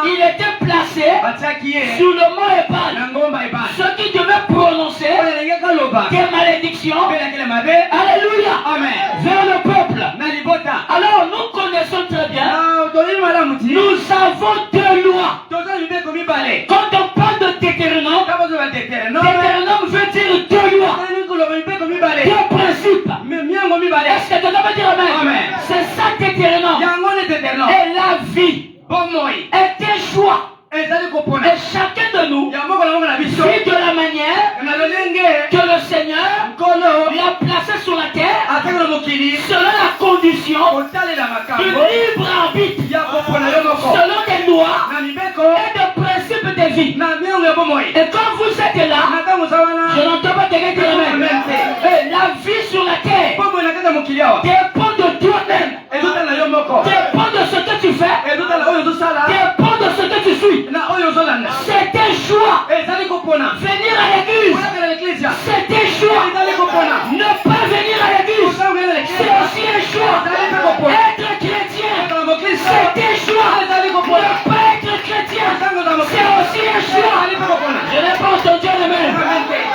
il était placé sur le mont Ebal. Ceux qui devaient prononcer des malédictions, alléluia, Amen, vers le peuple. Alors nous connaissons très bien, nous avons deux lois. Quand on parle de Deutéronome, Deutéronome veut dire deux lois, deux principes. Est-ce que tu peux dire amen? C'est ça Deutéronome. Et la vie est un choix. Et chacun de nous vit de la manière que le Seigneur l'a placé sur la terre selon la condition du libre arbitre, selon des lois et des principes de vie. Et quand vous êtes là, je n'entends pas quelqu'un dire amen. La vie sur la terre dépend de toi-même, dépend de ce que tu fais, dépend de ce que tu suis. C'est un choix. Venir à l'église, c'est un choix. Ne pas venir à l'église, c'est aussi un choix. Être chrétien, c'est un choix. Ne pas être chrétien, c'est aussi un choix. Je n'ai pas entendu amen.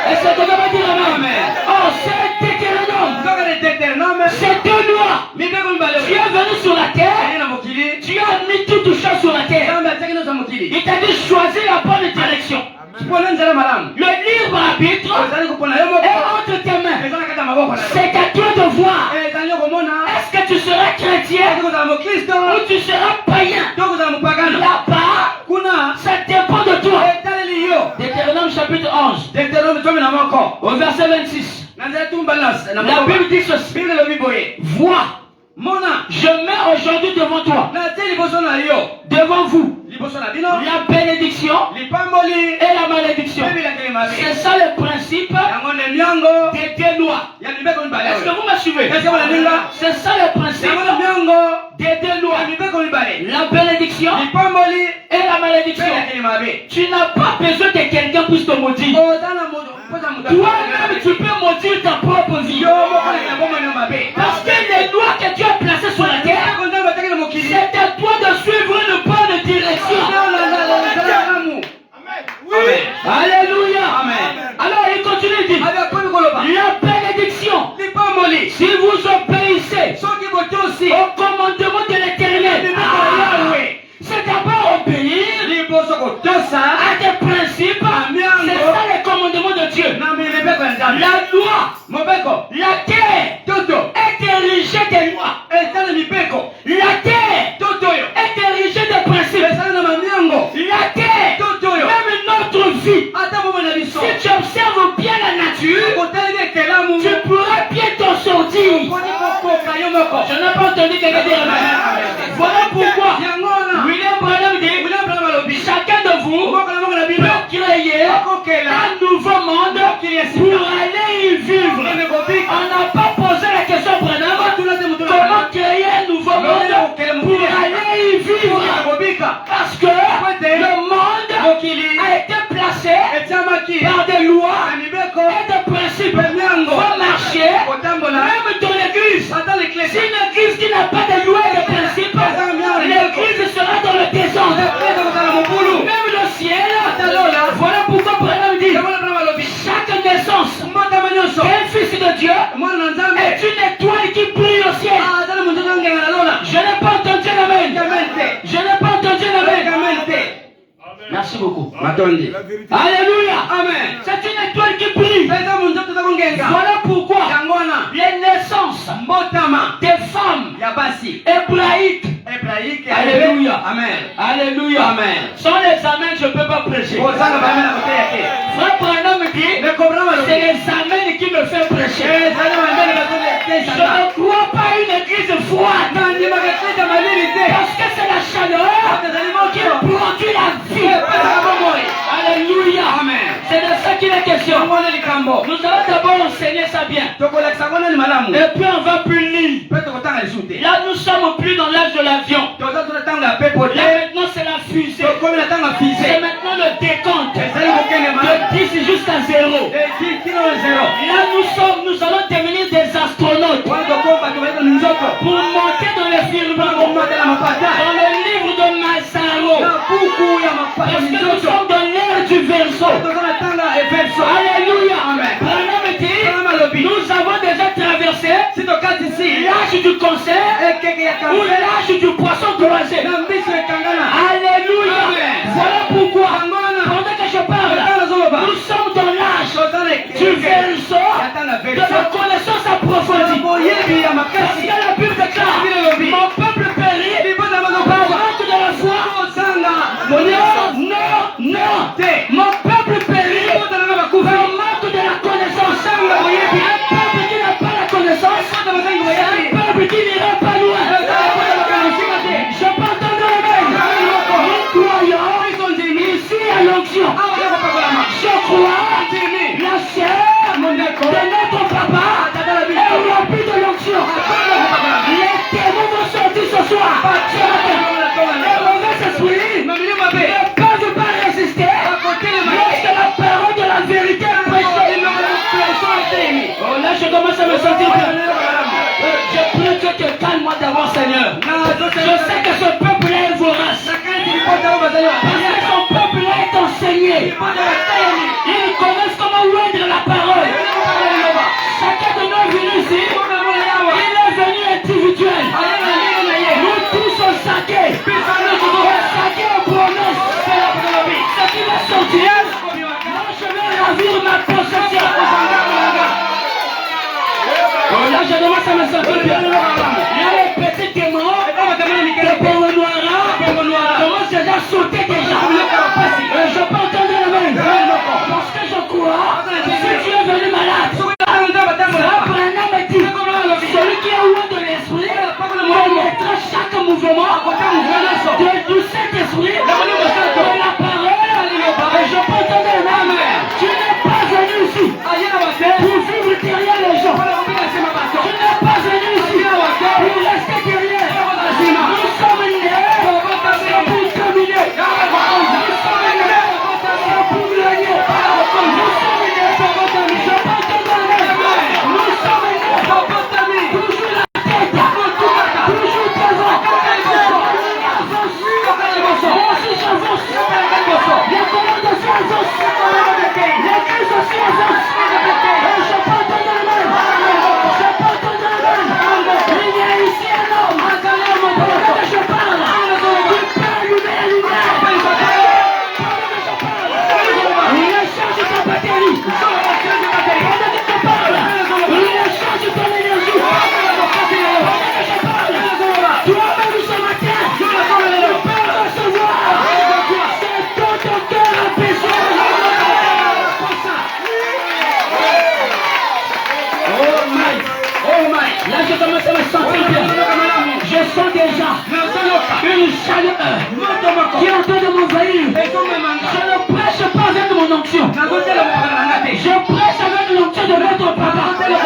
Est-ce que tu vas me dire amen? Oh, c'est Deutéronome. C'est deux lois. Tu es venu sur la terre, tu as mis toutes choses sur la terre. Il t'a dit choisir la bonne direction. Le libre arbitre est entre tes mains. C'est à toi de voir. Est-ce que tu seras chrétien ou tu seras païen? Là-bas, ça dépend de toi. Deutéronome chapitre 11, au verset 26. La Bible dit ceci. Vois, je mets aujourd'hui devant toi, devant vous, la bénédiction et la malédiction. C'est ça le principe des deux lois. Est-ce que vous me suivez? C'est ça le principe des deux lois. La bénédiction et la malédiction. Tu n'as pas besoin de quelqu'un pour te maudire. Toi-même, tu peux maudire ta propre vie. Parce que les lois que tu as placées sur la terre, c'est à toi de suivre une bonne direction. Alléluia. Alors il continue de dire, la bénédiction, si vous obéissez au commandement de l'Éternel, c'est d'abord obéir à des principes. C'est ça les commandements de Dieu. La loi, la terre est érigée des lois. La terre est érigée des principes. La terre, même notre vie, si tu observes bien la nature, tu pourras bien t'en sortir. Je n'ai pas entendu quelqu'un dire amen. Voilà pourquoi William Branham dit, chacun de vous peut créer un nouveau monde pour aller y vivre. On n'a pas posé la question Branham, comment créer un nouveau monde pour aller y vivre. Parce que le monde a été placé par des lois et des principes. Faut marcher, même dans l'église. Si une église qui n'a pas de lois et de principes, l'église sera dans le désordre. Même le ciel, voilà pourquoi Branham dit, chaque naissance d'un fils de Dieu est une étoile qui brille au ciel. Je n'ai pas entendu l'amen. Je n'ai pas entendu l'amen. Merci beaucoup. Alléluia. Amen. C'est une étoile qui brille. Voilà pourquoi les naissances des femmes hébraïques, alléluia, amen, alléluia, amen, sont les amens que je ne peux pas prêcher. Frère Branham me dit, c'est les amens qui me font prêcher. Je ne crois pas à une église froide, parce que c'est la chaleur qui produit la vie. Alléluia, amen. C'est de ça qu'il est question. Nous allons d'abord enseigner ça bien, et puis on va punir. Là nous sommes plus dans l'âge de l'avion. Là maintenant c'est la fusée. C'est maintenant le décompte de 10 jusqu'à 0. Là nous allons devenir des astronautes pour monter dans les firmaments. Dans le livre de Mazaro, Parce que nous sommes dans l'ère du verso. Alléluia. Nous avons déjà traversé l'âge du concert ou l'âge du poisson croisé. Alléluia. Voilà pourquoi, pendant que je parle, nous sommes dans l'âge du verso, de la connaissance approfondie. Parce que la Bible déclare, mon peuple périt par manque de la foi. Non. Mon peuple périt par manque de la connaissance. Un peuple qui n'a pas la connaissance, un peuple qui n'ira pas loin. Je peux entendre le même. Nous croyons ici à l'onction. Je crois la chair de notre papa est remplie de l'onction. Les démons vont sortir ce soir. Les mauvais esprits ne peuvent pas résister lorsque la parole de la vérité est prêchée. Oh là, je commence à me sentir bien. Je prie que tu calmes-moi d'abord, Seigneur. Je sais que ce peuple-là est vorace. Parce que son peuple-là est enseigné. Ils connaissent comment oindre la parole. Chacun de nous est venu ici. Il est venu individuel. Nous tous sommes saqués. Saqués aux promesses. Ce qui va sortir, moi je vais ravir ma possession. Là je commence à me sentir bien. Il y a les petits démons, les péros noirs, commencent déjà à sauter déjà. Je peux entendre la main. Parce que je crois, si tu es venu malade, Abraham me dit, celui qui est loin de l'esprit, connaîtra chaque mouvement du Saint-Esprit, de la parole. Et je peux entendre la main. Tu n'es pas venu ici pour vivre derrière les gens. Tu n'es pas venu ici pour rester derrière. Nous sommes nés pour dominer. Nous sommes nés pour gagner. Nous sommes nés pour dominer. Je peux entendre la main. Nous sommes nés pour toujours la tête. Toujours devant. Moi aussi j'avance. Les commandes s'avancent. Les crises aussi avancent. Et je peux entendre la main. Je peux entendre la main. Il y a ici un homme. Pendant que je parle, tu peux allumer la lumière. Pendant que je parle, il recharge ta batterie. Pendant que je parle, il recharge ton énergie. Pendant que je parle, toi-même ce matin, tu peux recevoir ce dont ton cœur a besoin. Oh my. Là je commence à me sentir bien. Je sens déjà une chaleur qui est en train de m'envahir. Je ne prêche pas avec mon onction. Je prêche avec l'onction de notre papa. Là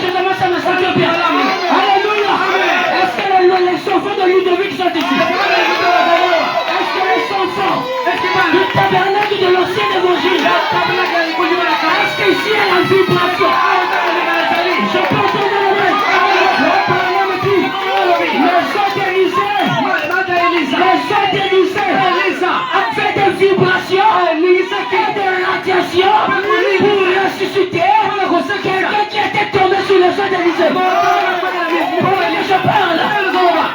je commence à me sentir bien. Alléluia. Est-ce que les enfants de Ludovic sont ici? Est-ce que les enfants du tabernacle de l'ancien évangile? Est-ce qu'ici il y a la vibration? Je peux entendre la main. Les Élysées avec des vibrations et des radiations pour ressusciter quelqu'un qui était tombé sur les eaux d'Élysée. Pendant que je parle,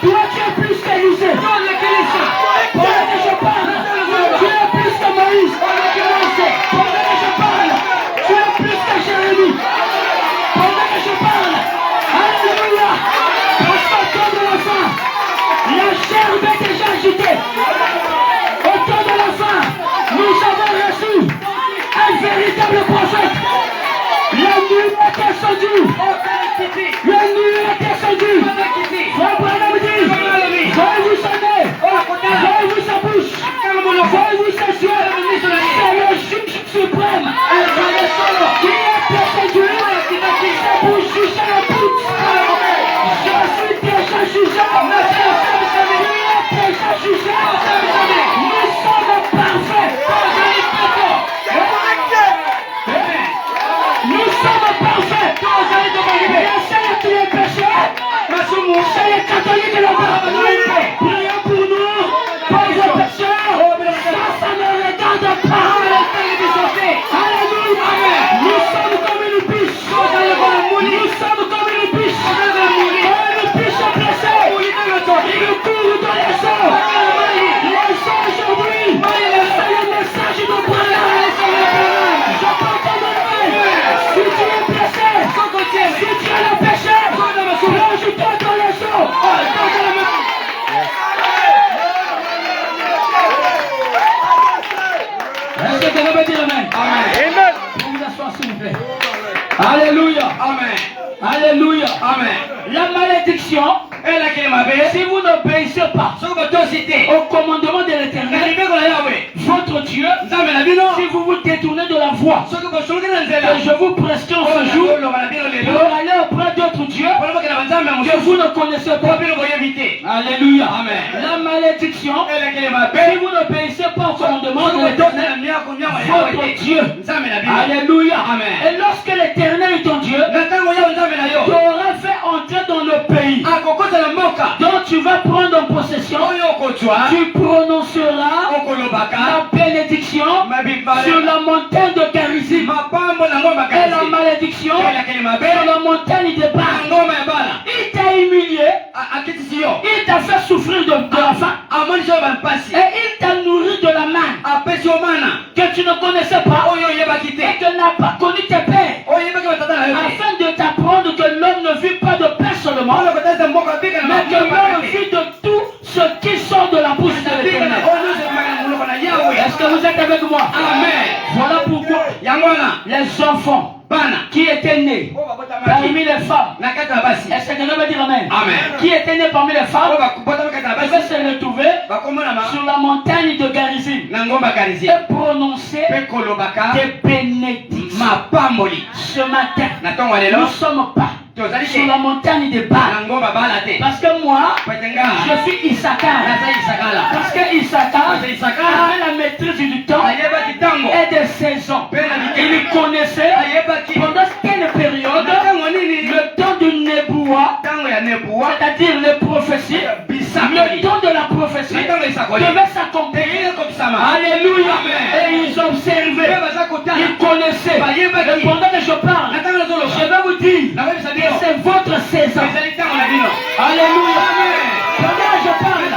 toi tu es plus qu'Élysée. Pendant que je parle, tu es plus que Moïse. Pendant que je parle, tu es plus que Jérémie. Pendant que je parle, alléluia, parce qu'autour de la fin, la chair est déjà agitée. Autour de la fin, nous avons reçu un véritable prophète. La nuit est descendue. La nuit est descendue. Abraham dit, voyez-vous sa main, voyez-vous sa bouche, voyez-vous ses yeux. C'est le juge suprême qui est descendu. C'est pour juger la poutre. Je suis déjà jugé. Nous sommes parfaits. Nous sommes parfaits. Est-ce que quelqu'un peut dire amen? Amen. Vous vous asseoir s'il vous plaît. Alléluia. Amen. Alléluia. Amen. La malédiction, si vous n'obéissez pas au commandement de l'Éternel, votre Dieu, si vous vous détournez de la voie que je vous prescris ce jour pour aller auprès d'autres dieux que vous ne connaissez pas. Alléluia. Amen. La malédiction, si vous n'obéissez pas au commandement de l'Éternel, votre Dieu. Alléluia. Amen. Et lorsque l'Éternel est ton Dieu, tu auras fait entrer dans le pays dont tu vas prendre en possession, tu prononceras la bénédiction sur la montagne de Garizim et la malédiction sur la montagne de Bar. Il t'a humilié, il t'a fait souffrir de la faim et il t'a nourri de la manne que tu ne connaissais pas et que tu n'as pas connu tes pères, afin de t'apprendre que l'homme ne vit pas de pain seulement, mais que l'homme vit de tout ce qui sort de la bouche de l'Éternel. Est-ce que vous êtes avec moi? Amen. Voilà pourquoi les enfants qui étaient nés parmi les femmes, est-ce que quelqu'un veut dire amen? Amen. Qui étaient nés parmi les femmes devaient se retrouver sur la montagne de Garizim et prononcer des bénédictions. Ce matin, nous ne sommes pas sur la montagne de Bar. Parce que moi, je suis Issachar. Parce que Issachar a la maîtrise du temps et des saisons. Il connaissait pendant quelle période le temps du Néboua, c'est-à-dire les prophéties, le temps de la prophétie devait s'accomplir. Alléluia. Et ils observaient, ils connaissaient. Et pendant que je parle, je vais vous dire que c'est votre saison. Alléluia. Pendant que je parle,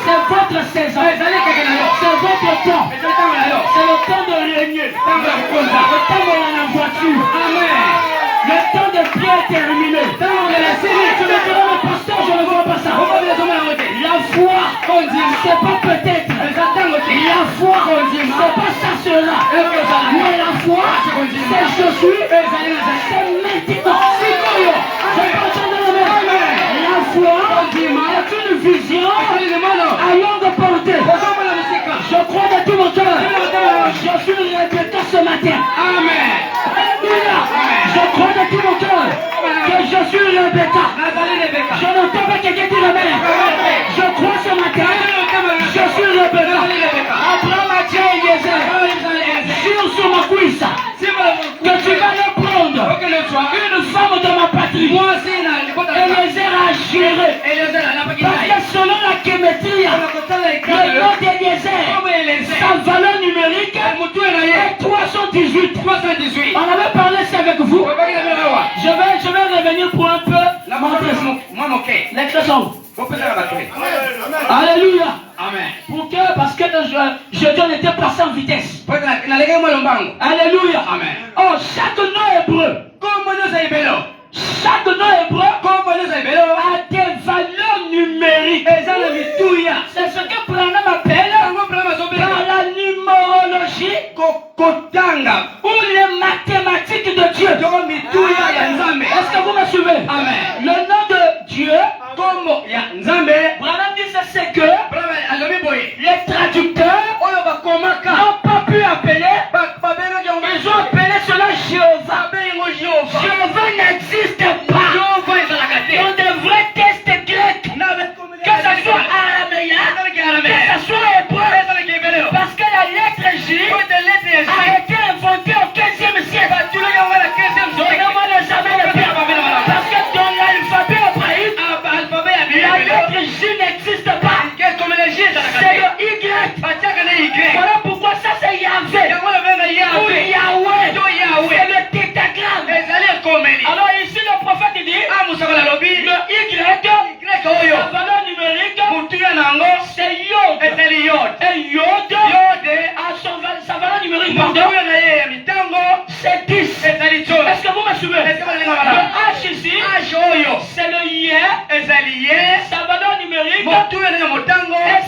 c'est votre saison. C'est votre temps. C'est le temps de régner. Le temps de la voiture. Le temps de prier est terminé. Je me dirai le pasteur, je ne vois pas ça. La foi, c'est pas peut-être. La foi, c'est pas ça sera. Mais la foi, c'est Jésus. C'est maintenant. La foi est une vision à longue portée. Je crois de tout mon cœur. Je suis Rebecca ce matin. Amen. Alléluia. Je crois de tout mon cœur que je suis Rebecca. Je n'entends pas quelqu'un dire amen. Je crois ce matin, je suis Rebecca. Abraham a dit à Eliezer, jure sur ma cuisse que tu vas le prendre une femme de ma patrie. Eliezer a juré. Parce que selon la Kémétrie, le nom d'Eliezer, sa valeur numérique est 318. On avait parlé ça avec vous. Je vais revenir pour un peu montrer l'expression. Alléluia. Pour que, parce que je n'étais pas sans vitesse. Alléluia. Amen. Oh, chaque nom hébreu. Chaque nom hébreu a des valeurs numériques. C'est ce que Branham appelle par la numérologie ou les mathématiques de Dieu. Est-ce que vous me suivez? Amen. Le nom de Dieu, Branham dit c'est que les traducteurs n'ont pas pu appeler, ils ont appelé cela Jéhovah. Jéhovah n'existe pas. On devrait tester grec, que ce soit araméen, que ce soit hébreu, parce que la lettre J a été inventée au 15e siècle. Donnez-moi le jamais le pire. Parce que dans l'alphabet hébraïque, la lettre J n'existe pas. C'est le Y. Voilà pourquoi ça c'est Yahvé. Ou Yahweh. C'est le tétragramme. Alors ici le prophète dit, le Y, sa valeur numérique, c'est Yod. Et Yod, sa valeur numérique, c'est 10. Est-ce que vous me suivez? Le H ici, c'est le Yé. Sa valeur numérique est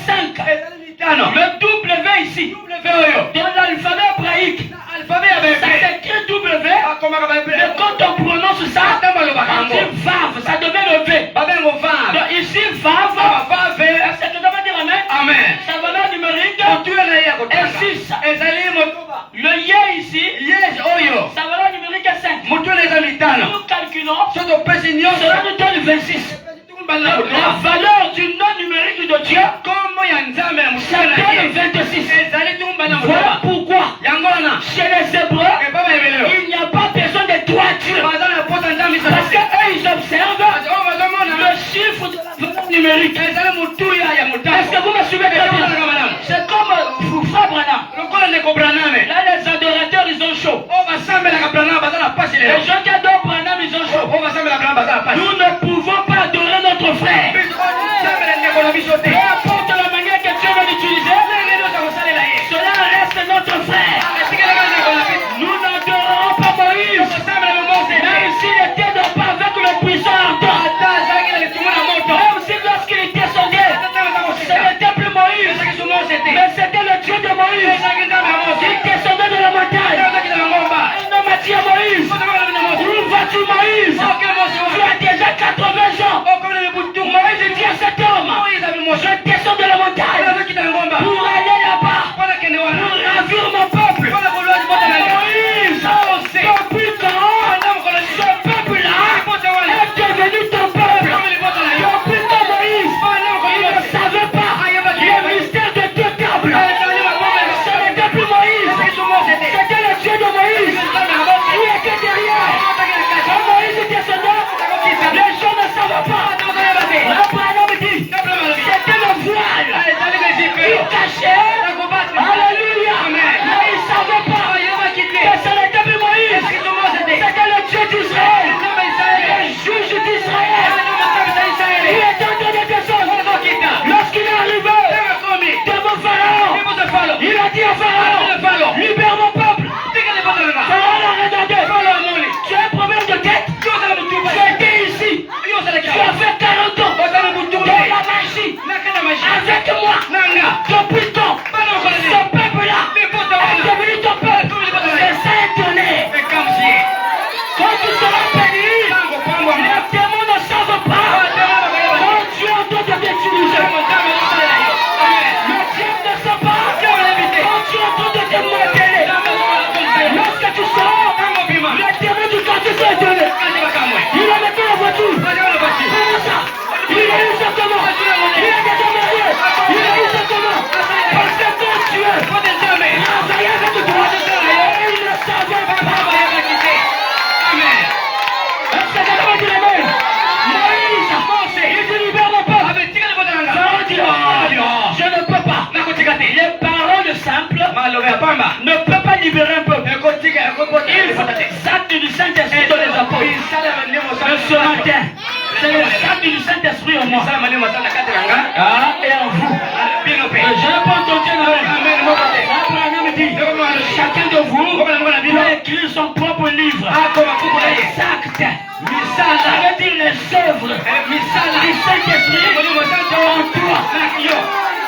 5. Le W ici, dans l'alphabet Moïse. Le yé ici, ça va la numérique 5. Nous calculons, cela nous donne 26. La valeur du nom numérique de Dieu, ça donne 26. Voilà pourquoi, chez les Hébreux, il n'y a pas besoin de droiture. Parce qu'eux, ils observent le chiffre de la valeur numérique. Est-ce que vous me suivez très bien? C'est comme Frère Branham. Là, les adorateurs, ils ont chaud. Les gens qui adorent Branham, ils ont chaud. Nous ne pouvons pas adorer notre frère. Peu importe la manière que Dieu va l'utiliser, cela reste notre frère. Nous n'adorerons pas Moïse, même s'il était dans pas avec le puissant ardent. Même si lorsqu'il était sondé, ce n'était plus Moïse, mais c'était le Dieu de Moïse. Il descendait de la montagne. Un homme a dit à Moïse, où vas-tu Moïse? Tu as déjà 80 ans. Moïse dit à cet homme, je descends de la montagne pour aller là-bas, pour ravir mon peuple. Moïse, depuis quand ce peuple-là est devenu ton peuple? Depuis quand Moïse, il ne savait pas le mystère de deux tables. Ce n'était plus Moïse, c'était le Dieu de Moïse. Il était derrière. Quand Moïse descendait, les gens ne savaient pas. Abraham dit, c'était le voile. Il cachait. Alléluia. Mais il ne savait pas que ce n'était plus Moïse. C'était le Dieu d'Israël. Le juge d'Israël. Il était en train de descendre. Lorsqu'il est arrivé devant Pharaon, il a dit à Pharaon, libère mon peuple. Pharaon l'a regardé. Tu as un problème de tête? Tu étais ici. Tu as fait 40 ans dans la magie avec moi. Depuis quand ce peuple-là est devenu ton peuple? C'est ça étonné. Quand tu seras béni, les démons ne savent pas. Quand Dieu est en train de t'utiliser, le diable ne sait pas. Quand tu es en train de te modeler, lorsque tu sors, le démon du quartier s'est étonné. Il a metté la voiture. Comment ça? Il a eu ça comment? Il a déjà marié. Il a eu ça comment? Parce que ton Dieu travaillait avec toi. Et il ne savait pas. Est-ce que quelqu'un va dire amen? Moïse, il dit libère mon peuple. Pharaon dit je ne peux pas. Les paroles simples ne peuvent pas libérer un peuple. Il faut l'acte du Saint-Esprit dans les apôtres. Ce matin, c'est le l'acte du Saint-Esprit en moi. Et en vous. Je n'ai pas entendu Abraham dit, chacun de vous doit écrire son propre livre. Exact. Ça veut dire les œuvres du Saint-Esprit en toi.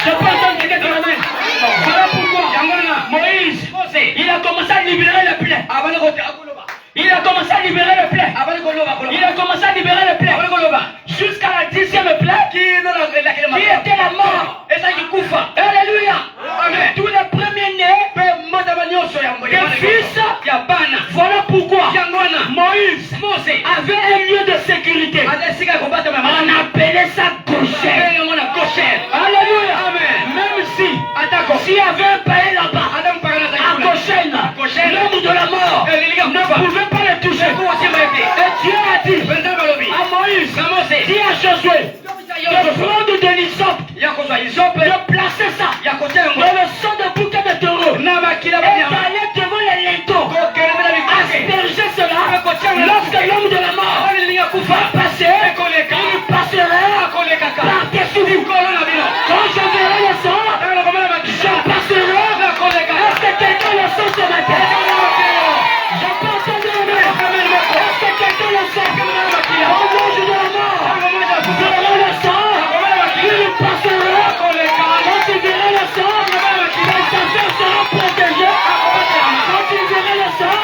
Je peux entendre quelqu'un de la main. Voilà pourquoi Moïse, il a commencé à libérer les plaies. Il a commencé à libérer les plaies. Il a commencé à libérer les plaies. Jusqu'à la 10e plaie, qui était la mort. Alléluia. Tous les premiers-nés des fils. Voilà pourquoi Moïse avait un lieu de sécurité. On appelait ça Goshen. Alléluia. Même si s'il y avait un pays là-bas, à Goshen, l'homme de la mort ne pouvait pas le toucher. Et Dieu a dit à Moïse, dis à Josué, de prendre de l'hysope, de placer ça dans le sang de bouquet de taureau, et d'aller devant les linteaux, asperger cela. Lorsque l'homme de la mort va passer, il passera par-dessus vous. Quand je verrai le sang, je passerai. Est-ce que quelqu'un le sent ce matin? Je pense à Dieu. Est-ce que quelqu'un le sent? Au nom de la mort, verra le sang, il passera. Quand tu verras le sang, tes affaires seront protégées. Quand tu verras le sang,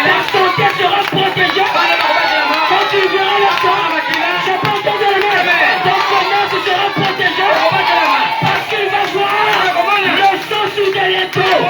ta santé sera protégée. Quand tu verras le sang, je peux entendre le main, ton commerce sera protégé. Parce qu'il va voir le sang sous des linteaux.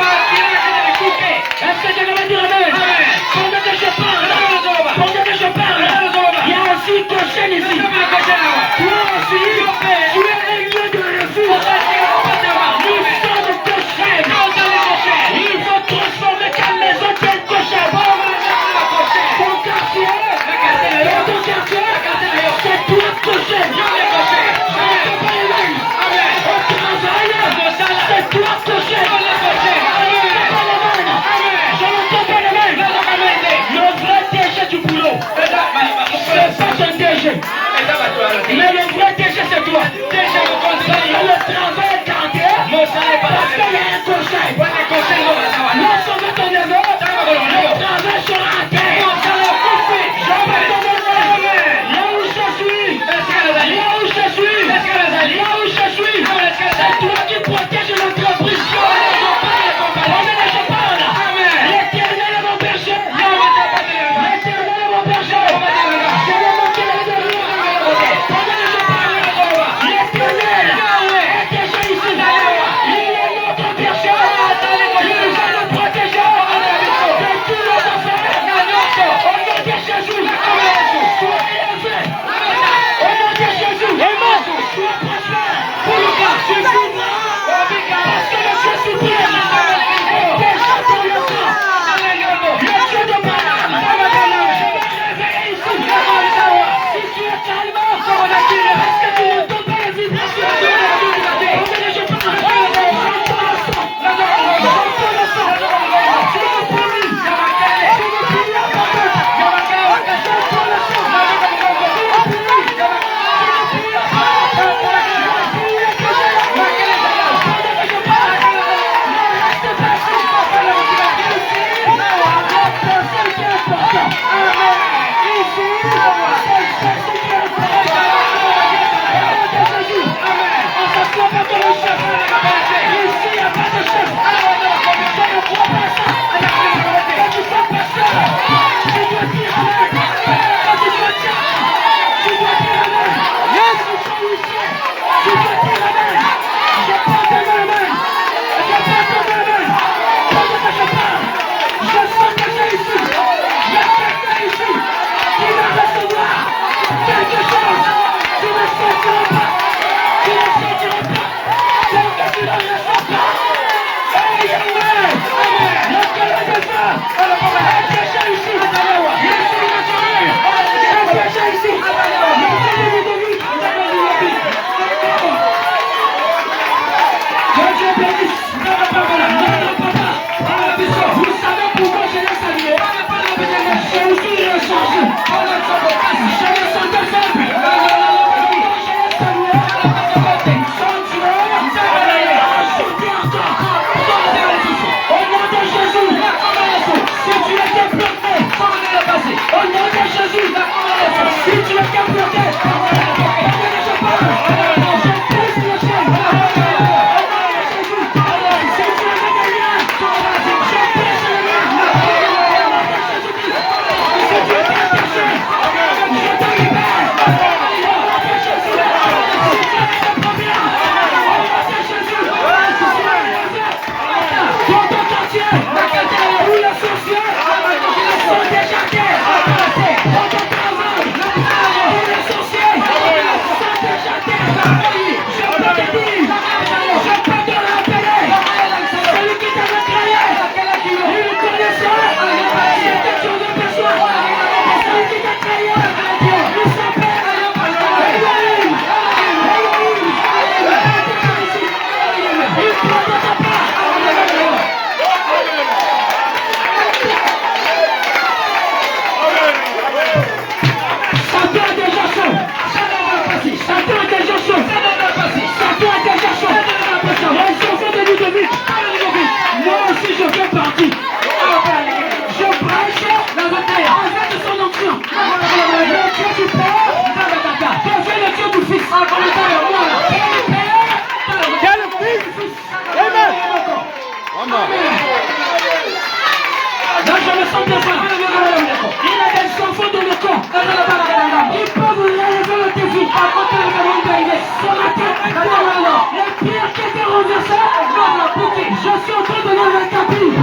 le tapis.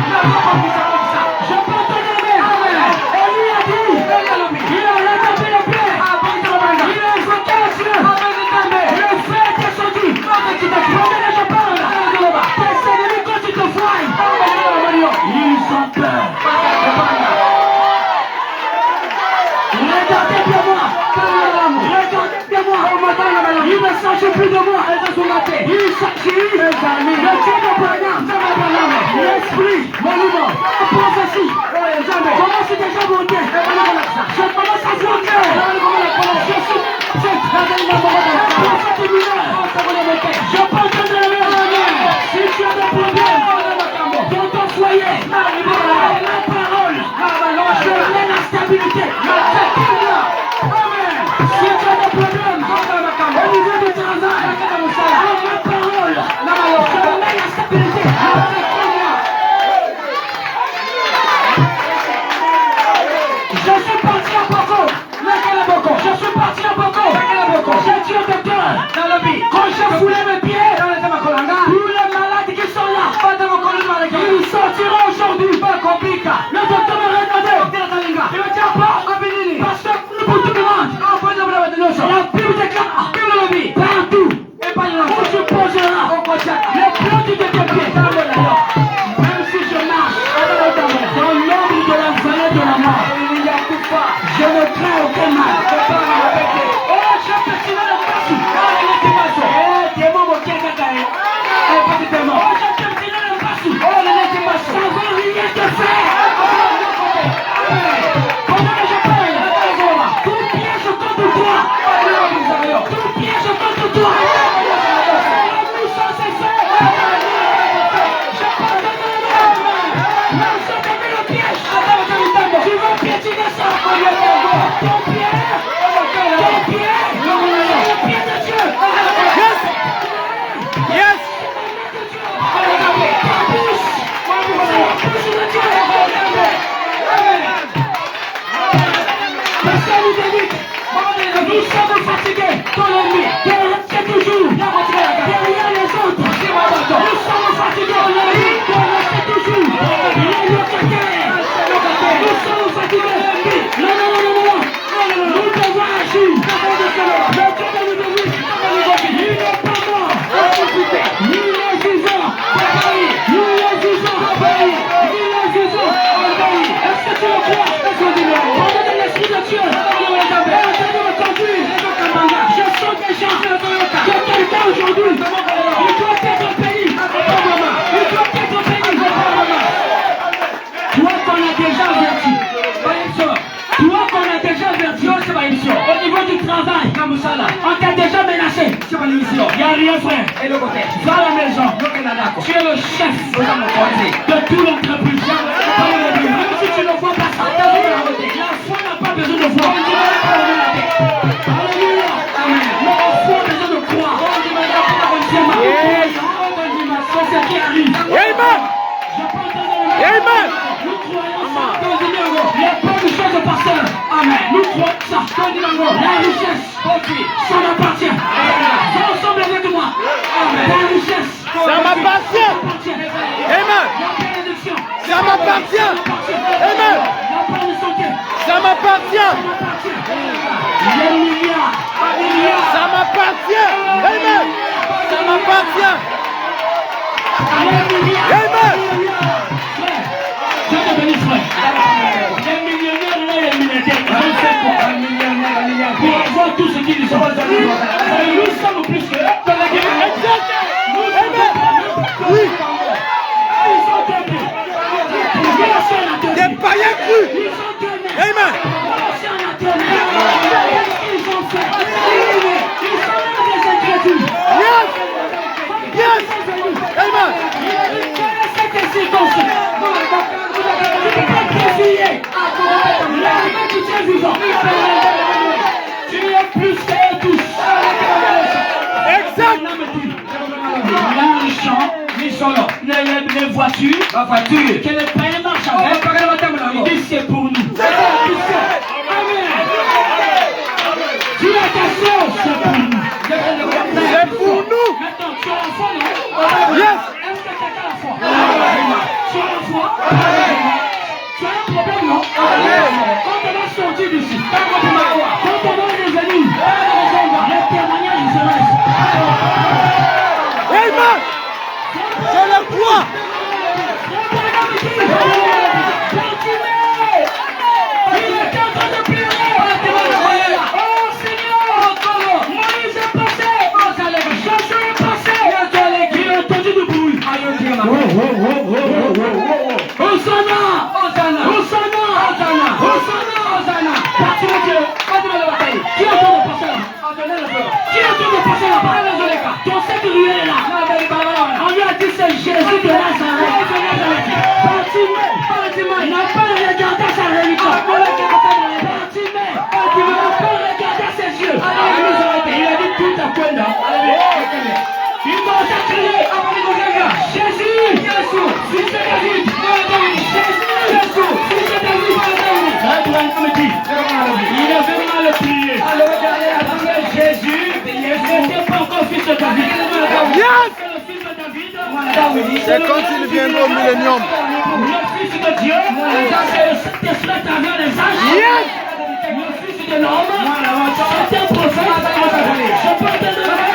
Je peux entendre la main. Élie a dit, il a retapé le pied. Il a invoqué le ciel. Le feu est descendu. Pendant je parle, tes ennemis quand ils te voient, ils ont peur. Regardez bien moi. Regardez bien moi. Il ne s'agit plus de moi. Il s'agit de Dieu d'Abraham. L'esprit, monument, la prophétie. Comment c'est déjà monté? Je commence à monter. Je suis prophète mineur. Je peux entendre la main. Si tu as des problèmes dans ton foyer, la parole, je mets la stabilité. Amen. Si tu as des problèmes au niveau du travail, ma parole, je mets la stabilité. Je suis parti à Boko. Je suis parti à Boko. J'ai dit au docteur, quand je foulais mes pieds, tous les malades qui sont là, ils sortiront aujourd'hui. Le docteur m'a regardé. Il me dit pas, parce que pour tout le monde, la Bible déclare partout où je poserai les plantes de tes pieds. Même si je marche dans l'ombre de la vallée de la mort, je ne crains aucun mal. Oh, je peux tirer le passe. Oh, je peux tirer le passe. Ça va rien te faire. Pendant que je parle, tout piège contre toi. Tout piège contre toi. Nous sommes sincères. Je parle de nous. Nous sommes dans le piège. Tu vas piétiner ça. Ton pied. Ton pied. Le pied de Dieu. Yes. Nous sommes fatigués, ton ennemi, c'est toujours derrière les autres. Nous sommes fatigués, ton ennemi, c'est toujours les locataires. Nous sommes fatigués. Non. Nous devons agir. Le Dieu de l'Église, il n'est pas mort. Il est vivant. Est-ce que tu le crois? Pendant l'esprit de Dieu, je sens des gens que quelqu'un aujourd'hui, il doit être béni. Toi qu'on a déjà averti, au niveau du travail, on t'a déjà menacé. Il n'y a rien frère. Va à la maison. Tu es le chef de tout l'entreprise. Même si tu ne vois pas ça, la foi n'a pas besoin de voir. Alléluia. La foi a besoin de croire. C'est ce qui arrive. Amen. Amen. Nous croyons ça. Il y a pas de choses pasteur. Amen. Nous croyons ça. La richesse, ça m'appartient. Va ensemble avec moi. Amen. La richesse, Ça m'appartient. Amen. la bénédiction, Ça m'appartient. Amen. la bonne santé, Ça m'appartient. les milliards, Ça m'appartient. Amen. Ça m'appartient. les milliards. Amen. Frère, Dieu te bénisse, frère. Les millionnaires là, les milliardaires, je ne sais pas. Pour avoir tout ce qu'ils ont. Nous sommes plus que dans la guerre. Exact. Amen. Oui. Ils sont tombés. Des païens crus. Amen. Ils ont fait. Ils sont des incrédules. Yes. Yes. Amen. Cette circonstance. Tu ne peux pas défier. L'arrivée du Dieu vivant. Tu es plus que tous. Exact. L'argent, les voitures, que les païens marchent avec, il dit c'est pour nous. Amen. Dis attention, c'est pour nous. C'est pour nous. Maintenant, tu as la foi, non? Yes. Est-ce que quelqu'un a la foi? ici. Quand on va revenir, le témoignage sera ici. Amen. Je le crois. Jésus de Nazareth. Bartimée n'a pas regardé sa religion. Bartimée n'a pas regardé ses yeux. Il a dit tout à quoi là. Il commence à crier. Jésus, fils de David. Jésus, fils de David. Il avait mal prié. Jésus n'était pas encore fils de David. Yes. C'est quand il viendra au millénium. Le Fils de Dieu, c'est le Saint-Esprit à travers les âges. Yes. Le Fils de l'homme, c'est un prophète. Je peux te donner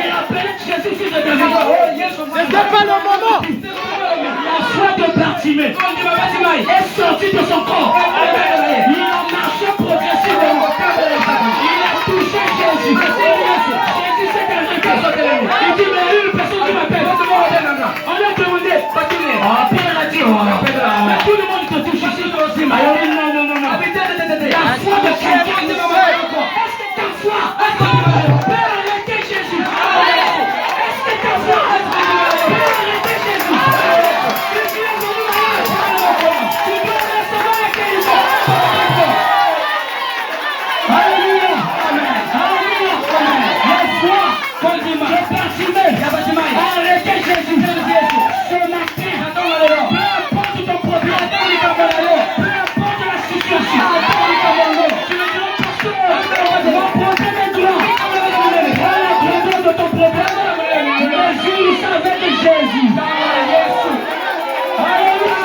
il appelle Jésus fils de David. C'était pas le moment. La foi de Bartimée est sortie de son corps. Il a marché progressivement. Il a touché Jésus. Jésus s'est arrêté. Il dit, mais il y a une personne qui m'appelle. On a demandé. Pierre a dit, tout le monde te touche ici. Non. La foi de quelqu'un. Est-ce que ta foi peut arrêter Jésus? Est-ce que ta foi peut arrêter Jésus? Tu es venu malade. Tu dois recevoir la guérison. Alléluia. Alléluia. La foi de Bartimée a arrêté Jésus. Ce matin, peu importe ton problème, peu importe la situation, tu me diras, pasteur, mon problème est grand. Voilà la grandeur de ton problème. Jésus savait que Jésus. Alléluia.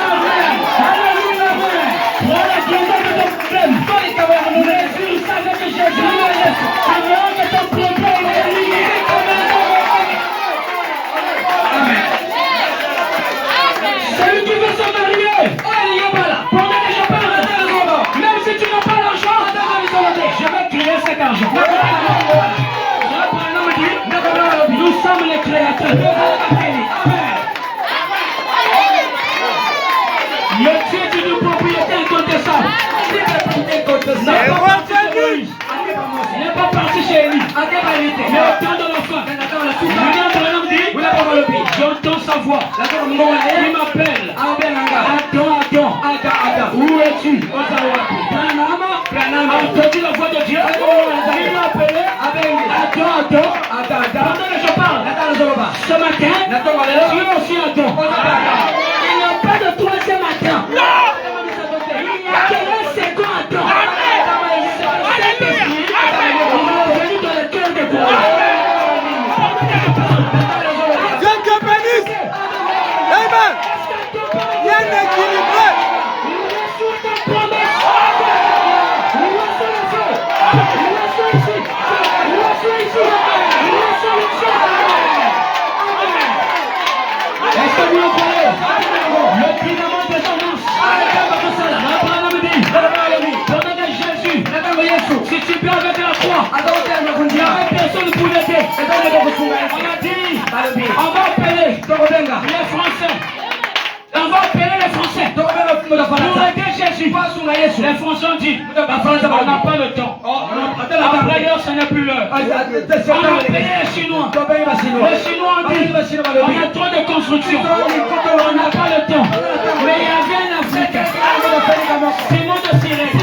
Voilà la grandeur de ton problème. Jésus savait que Jésus. Alors que ton problème est lié. Celui qui veut se marier, pendant que je parle, même si tu n'as pas l'argent, je vais créer cet argent. Nous sommes les créateurs. Le titre de propriété incontestable. Il n'est pas parti chez lui. Mais au temps de l'enfant, William Branham dit, j'entends sa voix. Il m'appelle. Attends. Où es-tu? Branham a entendu la voix de Dieu. Il m'a appelé. Attends. Pendant que je parle, ce matin, Dieu aussi attend. Il n'y a pas de troisième attend. Il n'y a qu'un second attend. Dieu te bénisse. Amen. Bien équilibré. Est-ce que vous le croyez? Le dynamo des annonces. Pendant que Jésus, si tu peux avec la croix, il n'y avait personne pour l'aider. On a dit, on va appeler les Français. On va appeler les Français pour aider Jésus. Les Français ont dit, on n'a pas le temps. Après l'heure, ce n'est plus l'heure. On a payé les Chinois. Les Chinois ont dit, on a trop de construction. On n'a pas le temps. Mais il y avait un Africain, Simon de Cyrène, qui a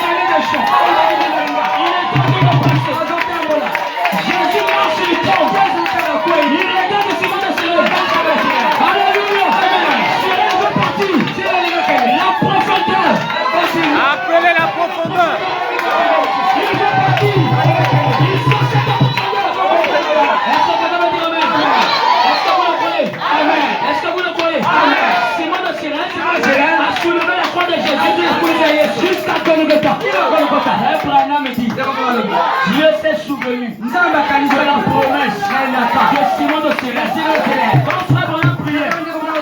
donné des champs. Il est tombé de passer. Jésus marche sur le tombe. Il regarde Simon de Cyrène. Alléluia. Cyrène veut partir. La profondeur. Appelez la profondeur. Il veut partir. Il sort cette profondeur. Est-ce que vous me dites Amen? Est-ce que vous le croyez? Amen. Est-ce que vous le croyez? Amen. Simon de Cyrène. Abraham dit, Dieu s'est souvenu de la promesse de Simon de Cyrène. Quand Frère Abraham priait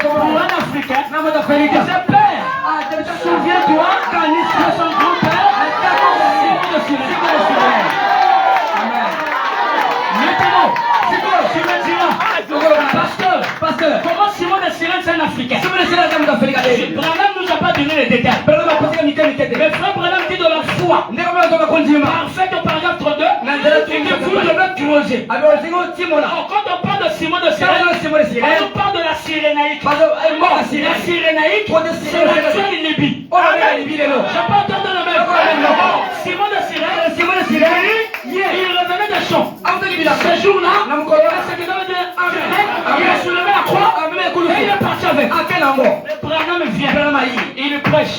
pour un Africain, il disait, Père, souviens-toi de son grand-père, Simon de Cyrène. Amen. Maintenant, tu me diras, pasteur, comment Simon de Cyrène c'est un Africain? Branham nous a pas donné les détails. Mais Frère Branham dit de la foi. Parfait au paragraphe 32, et que vous devez creuser. Quand on parle de Simon de Cyrène, on parle de la Cyrénaïque. La Cyrénaïque, c'est l'actuelle Libye. Je peux entendre le même. Simon de Cyrène, il revenait des champs. Ce jour-là, il a soulevé la croix et il est parti avec. Le Branham vient, il prêche.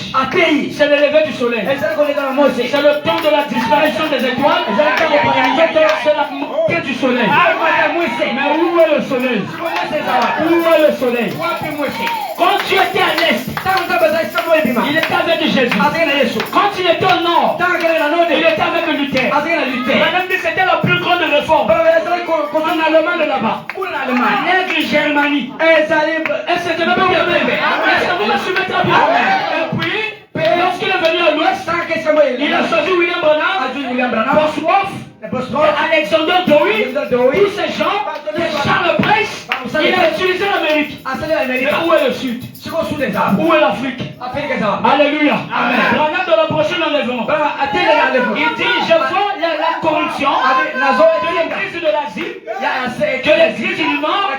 C'est le lever du soleil. C'est le temps de la disparition des étoiles. C'est la montée du soleil. Mais où est le soleil? Où est le soleil? Quand tu étais à l'est, il était avec Jésus. Quand il était au nord, il était avec Luther. Branham dit que c'était la plus grande réforme. En Allemagne là-bas. Nègre Germanie. Est-ce que vous me suivez très bien? Et puis, lorsqu'il est venu à l'ouest, il a choisi William Branham, Bosworth, Alexander Dowie, tous ces gens, Charles Price. Il a utilisé l'Amérique. Mais où est le sud? Où est l'Afrique? Alléluia. Branham dans le prochain enlèvement. Il dit, je vois la corruption de l'église de l'Asie, de l'église du nord,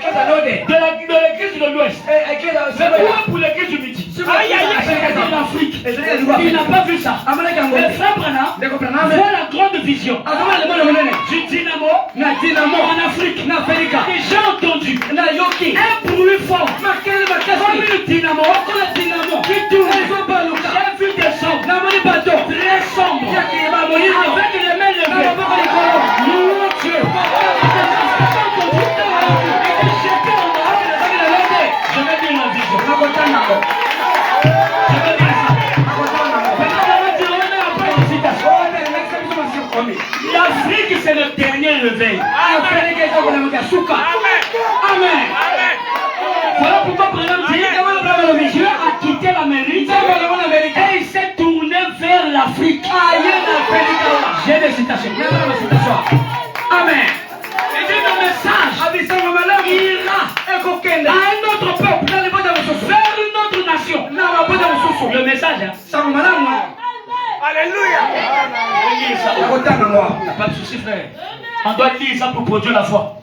de l'église de l'ouest. Mais où est pour l'église du midi? L'Afrique. Il n'a pas vu ça. Mais Frère Branham voit la grande vision du dynamo en Afrique. Et j'ai entendu un bruit fort comme le dynamo qui tourne. J'ai vu des sombres très sombres avec les mains levées. Louons Dieu. Je vais dire la vision. L'Afrique, c'est le dernier réveil. Amen. Voilà pourquoi Branham dit Dieu a quitté l'Amérique et il s'est tourné vers l'Afrique. J'ai des citations. Amen. Et dit le message ira à un autre peuple, vers une autre nation. Le message, Alléluia. Pas de souci, frère. On doit lire ça pour produire la foi.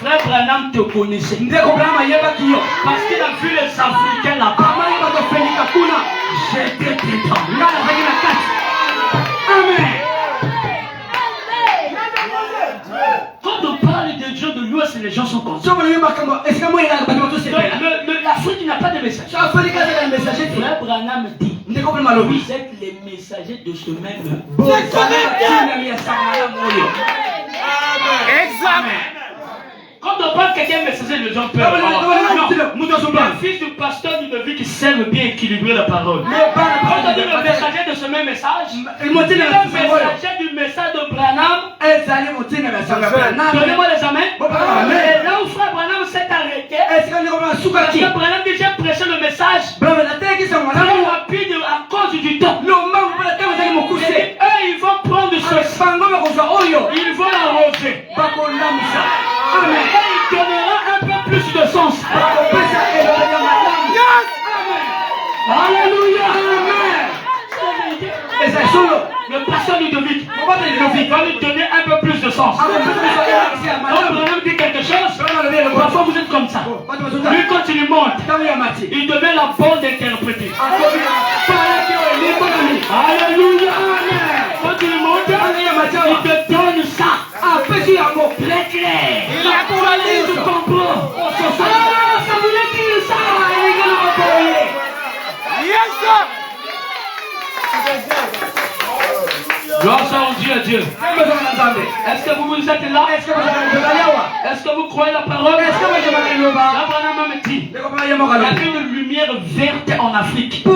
Frère Branham te connaissait. Parce qu'il a vu les Africains là-bas. J'étais content. Amen. Quand on parle de Dieu de l'Ouest, les gens sont contents. L'Afrique n'a pas de message. Frère Branham dit, vous êtes les messagers de ce même. Exact. Quand on parle quelqu'un messager, les gens peuvent. Non, le fils du pasteur d'une vie qui sait bien équilibrer la parole. Quand on dit le messager de ce même message, le messager du message de Branham, donnez-moi les amens. Et là où Frère Branham s'est arrêté, parce que Branham dit j'ai prêché le message très rapide à cause du temps. Et eux, ils vont prendre ce sang, ils vont l'arroser. Amen. Et il donnera un peu plus de sens. Yes. Alléluia. Amen. Le pasteur Ludovic va lui donner un peu plus de sens. Quand Branham dit quelque chose, parfois vous êtes comme ça. Lui, quand il monte, il devient la bonne interpréter. Alléluia. Quand il monte, il te donne ça. Très clair. Il a compris. Tu comprends. Ça voulait dire ça. Yes, sir. Gloire soit rendue à Dieu. Est-ce que vous êtes là? Est-ce que vous croyez la parole? Abraham me dit, il y avait une lumière lumière verte en Afrique. Une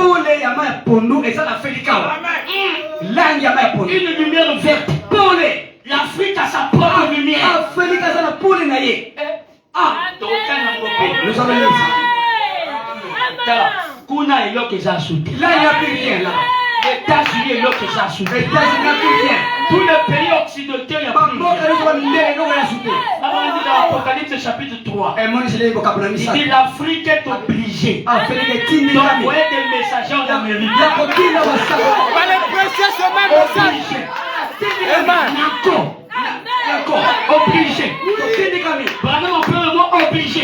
lumière verte. L'Afrique a sa propre lumière. Nous allons lire ça. Kuna est là que j'ai ajouté. Là, il n'y a plus rien. Là. États-Unis est là que j'ai ajouté. Les États-Unis, il n'y a plus rien. Tous les pays occidentaux, il n'y a plus rien. Avant de dire dans l'Apocalypse chapitre 3, il dit l'Afrique est obligée d'envoyer des messagers en Amérique. Par les précieux chemins de ça. Encore. Obligé. Vraiment, on peut le mot obligé.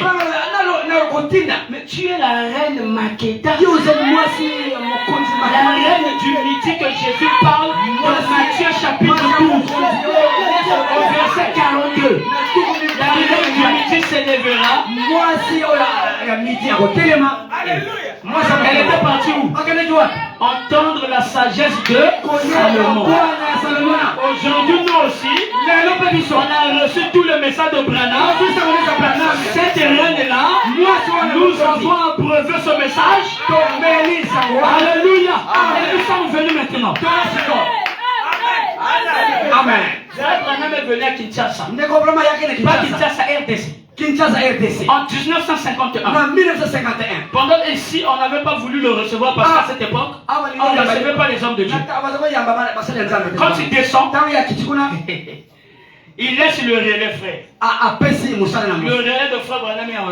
Mais tu es la reine Makeda. La reine du mythique que Jésus parle dans Matthieu chapitre 12. Au verset 42. La reine du mythique s'élèvera. Elle était partie où? Entendre la sagesse de Salomon. Aujourd'hui, nous aussi, on a reçu tout le message de Branham. Cette reine-là, nous avons abreuvé ce message. Alléluia. Et nous sommes venus maintenant. Amen. Branham est venu à Kinshasa. Pas Kinshasa, RDC. Kinshasa RDC. En 1951. En 1951. Pendant ici, on n'avait pas voulu le recevoir parce qu'à cette époque, on ne recevait pas les hommes de Dieu. Quand il descend, il laisse le relais frère. Le relais de frère Branham est en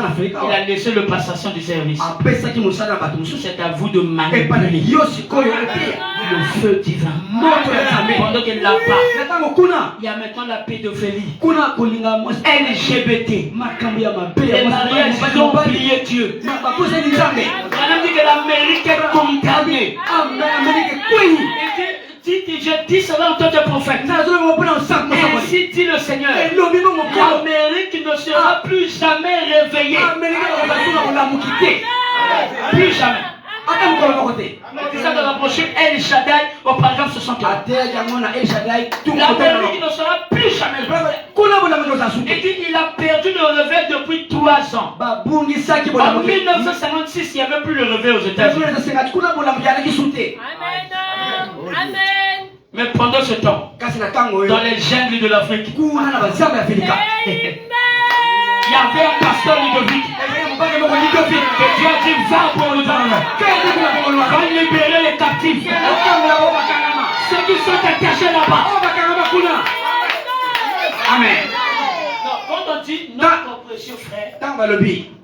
Afrique. Il a laissé le passation du service. C'est à vous de manipuler le feu divin. Pendant qu'il l'a pas, il y a maintenant la pédophilie. LGBT. Les mariages, ils ont oublié Dieu. Branham dit que l'Amérique est condamnée. Je dis cela en tant que prophète. Ainsi dit le Seigneur. L'Amérique ne sera plus jamais réveillée. Plus jamais. C'est ça dans la brochure El Shaddai au paragraphe 61. L'Amérique ne sera plus jamais réveillée. Il dit qu'il a perdu le réveil depuis 3 ans. En 1956, il n'y avait plus le réveil aux États-Unis. Amen. Mais pendant ce temps, dans les jungles de l'Afrique, il y avait un pasteur Ludovic. Que Dieu a dit va pour le va libérer les captifs. Ceux qui sont attachés là-bas. Amen. Non, quand on dit notre précieux frère,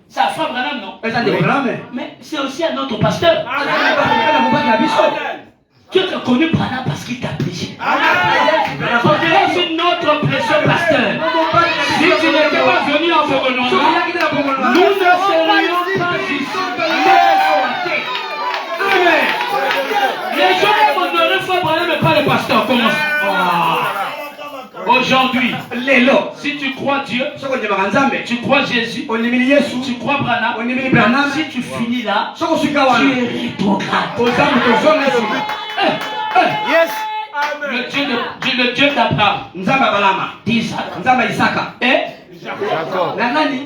c'est un frère Branham, non? Mais c'est aussi un autre pasteur. Tu as connu Branham parce qu'il t'a prêché. C'est aussi notre précieux pasteur. Si tu n'étais pas venu en Bogonois, nous ne serions pas ici. Amen. Les gens ont honoré frère Branham, mais pas le pasteur. Comment? Aujourd'hui, si tu crois Dieu, tu crois Jésus, tu crois Branham, si tu finis là, tu es rétrograde. Yes. Le Dieu d'Abraham, d'Isaac et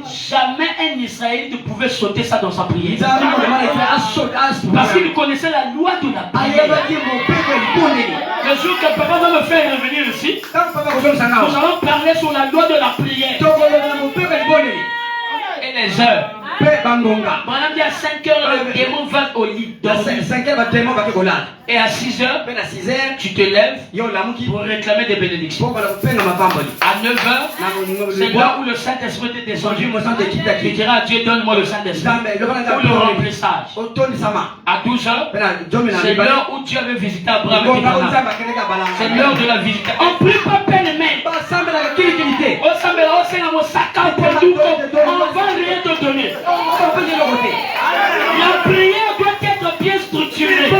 jamais un Israélite ne pouvait sauter ça dans sa prière. Parce qu'il connaissait la loi de la prière. Le jour que papa va me faire revenir ici, nous allons parler sur la loi de la prière et les heures. Branham dit à 5 heures, le démon va au lit dormir. Et à 6 heures, tu te lèves pour réclamer des bénédictions. À 9 heures, c'est là où le Saint-Esprit est descendu. Tu diras à Dieu, donne-moi le Saint-Esprit. Ou le remplissage. À 12 heures, c'est l'heure où tu avais visité Abraham. C'est l'heure de la visite. On prie pas peine et main. On va rien te donner. La prière doit être bien structurée.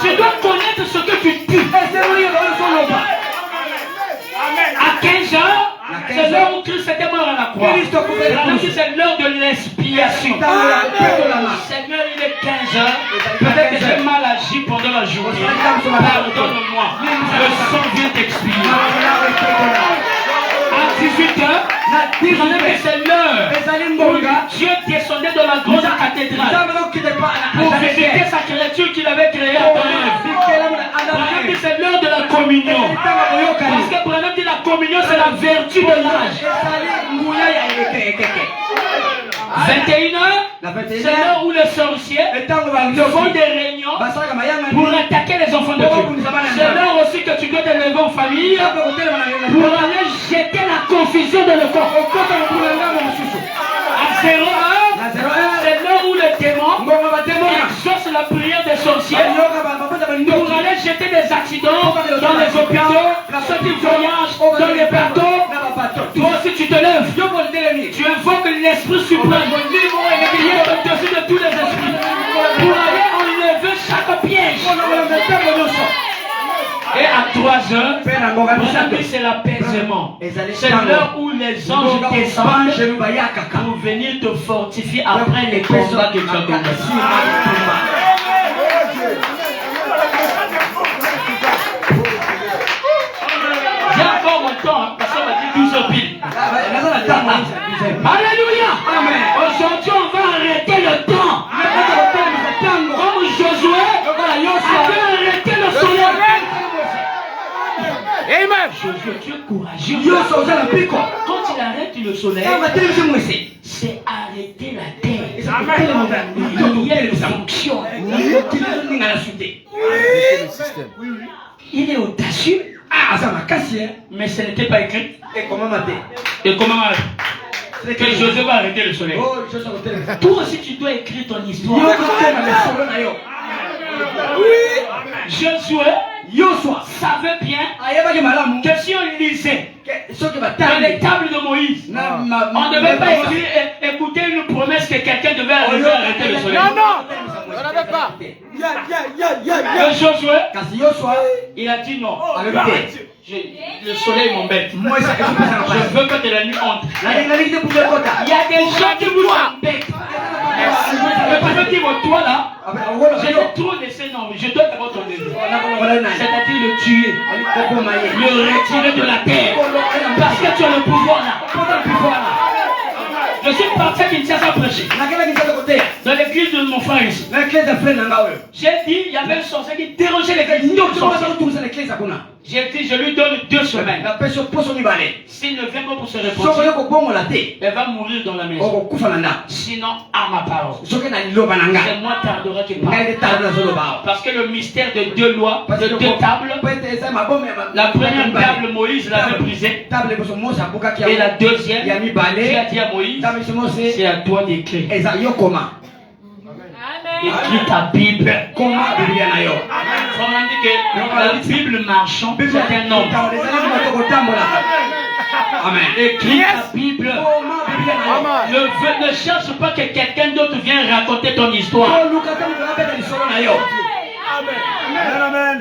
Tu dois connaître ce que tu dis. À 15 heures, c'est l'heure où Christ était mort à la croix. C'est l'heure de l'expiation. Seigneur, il est 15 heures. Peut-être que j'ai mal agi pendant la journée. Pardonne-moi. Le sang vient t'expier. À 18 heures, c'est l'heure où Dieu descendait dans la grande cathédrale pour visiter sa créature qu'il avait créée à Branham. C'est l'heure de la communion. Parce que Branham dit la communion, c'est la vertu de l'âge. 21h, c'est l'heure où les sorciers font des réunions pour attaquer les enfants de Dieu. C'est l'heure aussi que tu dois te lever en famille pour aller jeter la confusion dans le corps. À 01, c'est l'heure où les démons exaucent la prière des sorciers pour aller jeter des accidents dans les hôpitaux, ceux qui voyagent dans les bateaux. Toi aussi tu te lèves, tu invoques l'Esprit suprême qui est au-dessus de tous les esprits pour aller enlever chaque piège. Et à 3h, c'est l'apaisement. C'est l'heure où les anges descendent pour venir te fortifier après les combats que tu as gagnés. J'ai encore mon temps, parce qu'on m'a dit 12 pile. Alléluia. Aujourd'hui, on va arrêter le temps. Comme Josué avait arrêté le soleil. Amen. Josué, tu es courageux. Quand il arrête le soleil, c'est arrêter la terre. Il y a une fonction. Il est audacieux. Mais ce n'était pas écrit. Et comment que Josué va arrêter le soleil? Toi aussi tu dois écrire ton histoire. Josué savait bien que si on lisait dans les tables de Moïse, on ne devait pas écouter une promesse que quelqu'un devait arriver à arrêter le soleil. Non, on n'avait pas. Et Josué, il a dit non. Le soleil m'embête. Je veux que de la nuit entre. Il y a des gens qui vous embêtent. Le prophète dit, toi là, j'ai trop laissé, non, mais je dois d'abord ton désir. C'est-à-dire le tuer, le retirer de la terre. Parce que tu as le pouvoir là. Je suis parti à Kinshasa prêcher. Dans l'église de mon frère ici. J'ai dit, il y avait un sorcier qui dérangeait l'église. J'ai dit, je lui donne 2 semaines. S'il ne vient pas pour se reposer, elle va mourir dans la maison. Sinon, à ma parole. C'est moi tarderai qui parle. Parce que le mystère de 2 lois, de 2 tables, la première table, Moïse l'avait brisée. Et la deuxième, Dieu a dit à Moïse, c'est à toi d'écrire. Écris ta Bible. Comment on dit que la Bible marchand, c'est un homme. Amen. Écris ta Bible. Ne cherche pas que quelqu'un d'autre vienne raconter ton histoire.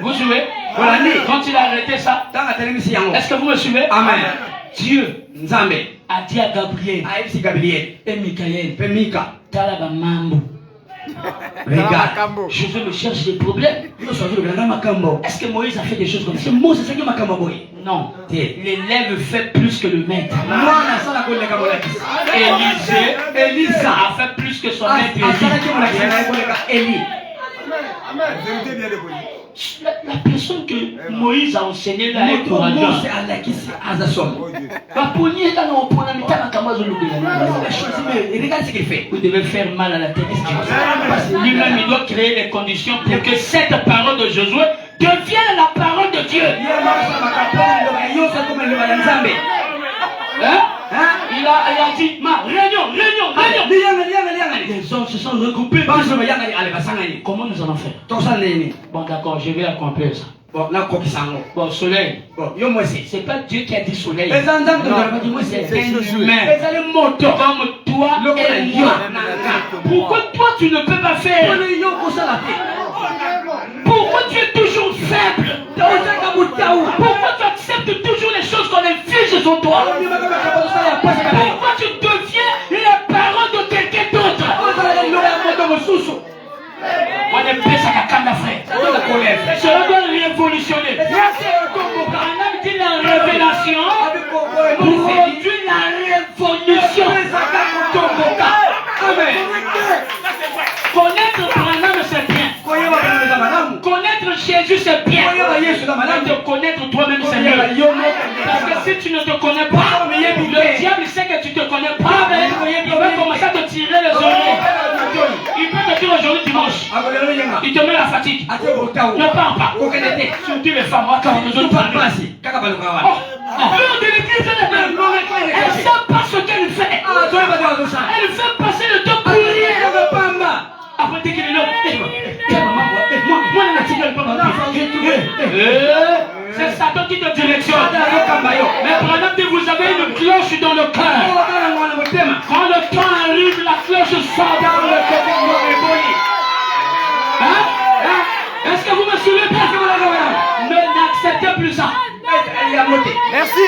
Vous suivez? Quand il a arrêté ça, est-ce que vous me suivez? Amen. Dieu a dit à Gabriel et Michael, regarde, je me cherche des problèmes. Est-ce que Moïse a fait des choses comme ça? Non. L'élève fait plus que le maître. Élisa a fait plus que son maître. La personne que Moïse a enseigné là est courageuse. Regarde ce qu'il fait. Vous devez faire mal à la tête. Lui-même, il doit créer les conditions pour que cette parole de Josué devienne la parole de Dieu. Il a dit, réunion. Les hommes se sont regroupés. Comment nous allons faire? Bon, d'accord, je vais accomplir ça. Bon, soleil. C'est pas Dieu qui a dit soleil. C'est un humain. Comme toi et moi. Pourquoi toi tu ne peux pas faire? Pourquoi tu es toujours faible? Pourquoi tu acceptes toujours les choses qu'on inflige sur toi? Pourquoi tu deviens la parole de quelqu'un d'autre? On est prêt à Kakanda, frère. Cela doit révolutionner. On a dit la révélation pour Ne parle pas. Surtout les femmes. Attends, nous autres parlons. De l'église, elle sait pas ce qu'elle fait. Elle fait passer le temps pour rien. Après, dès qu'il est là, moi, c'est Satan qui te directionne. Mais pendant que vous avez une cloche dans le cœur, quand le temps arrive, la cloche sort. Est-ce que vous me suivez bien? Ne n'acceptez plus ça. Merci.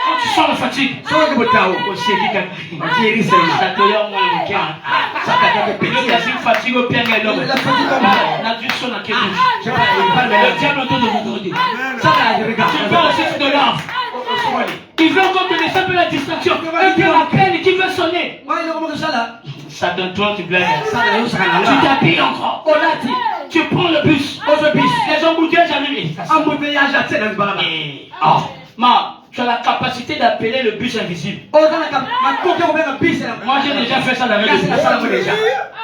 Quand tu sens la fatigue, fatigue au pied de l'homme. La duction n'a qu'une bouche. Le diable autour de vous. Tu veux aussi de l'art. Il veut encore te laisser un peu la distraction. Un peu la peine qui veut sonner. Ça donne toi, tu blagues. Tu t'habilles encore. Tu prends le bus. Les embouteillages arrivent. Oh, ma. Tu as la capacité d'appeler le bus invisible. Moi j'ai déjà fait ça avec le bus.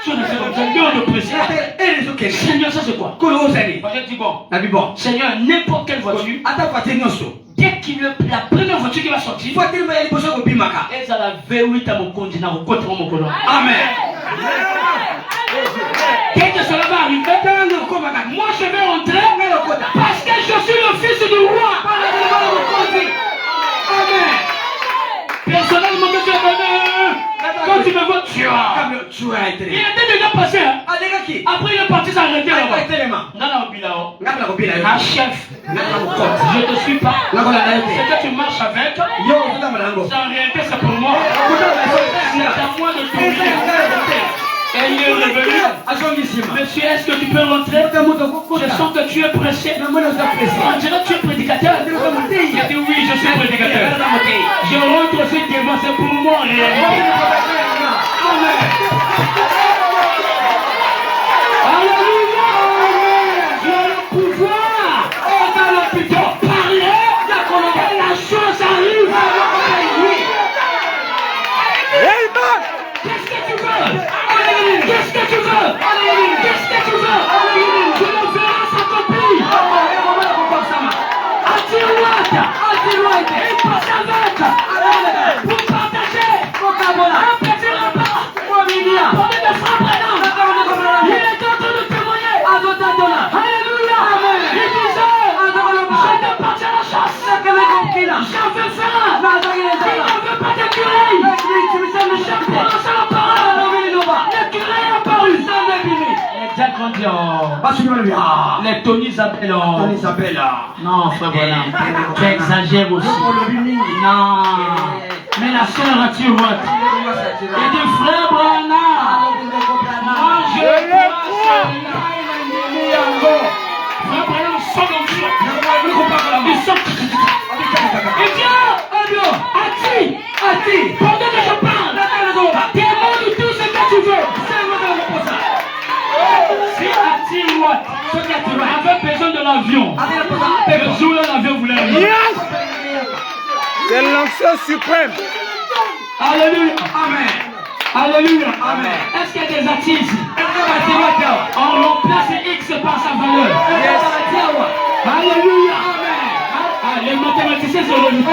Tu ne fais comme ça, Dieu de préciser. Seigneur, ça c'est quoi? Moi j'ai dit bon, Seigneur, n'importe quelle voiture, dès qu'il la première voiture qui va sortir, elle ça la V8 à mon continent, au côté de mon colon. Amen. Dès que cela va arriver, moi je vais entrer parce que je suis le fils du roi. Amen. Personnellement, quand tu me vois, tu as été. Il était déjà passé. Hein? Après, il est parti s'arrêter là-bas. Non, un chef. Je ne te suis pas. C'est que tu marches avec. En réalité, c'est pour moi. C'est à moi de t'oublier. Et il est revenu. Monsieur, est-ce que tu peux rentrer? Je sens que tu es pressé. On dirait que tu es prédicateur. Il a dit oui, je suis prédicateur. Je rentre aussi devant, c'est pour moi. Alléluia. Tu as le pouvoir. Dans le putain, parler. Et la chose arrive. Amen. Qu'est-ce que tu veux? Qu'est-ce que tu veux? Qu'est-ce que tu veux? Tu le verras s'accomplir. Attire-moi. Et passe avec. Pour partager. Un petit repas. Pendant de frappes il est en train de témoigner. Alléluia. Il disait, je ne parti à la chasse. J'en veux faire. Il ne veut pas d'écureuil. Je prononce la parole. L'écureuil est apparu. Les Jack vont dire, les Tony s'appellent. Non, frère Bonham, tu exagères aussi. Non, mais la sœur attire votre. Et dit, frère Bonham, moi je crois. Frère Bonham sort comme ça. Il sort. Il dit, Ati, pendant que je parle, demande tout ce que tu veux. Si Ati avait besoin de l'avion, le jour où l'avion voulait arriver. Yes! C'est l'onction suprême. Alléluia. Amen. Alléluia. Amen. Est-ce qu'il y a des Ati ici? On remplace X par sa valeur. Alléluia. Amen. Les mathématiciens sont revenus.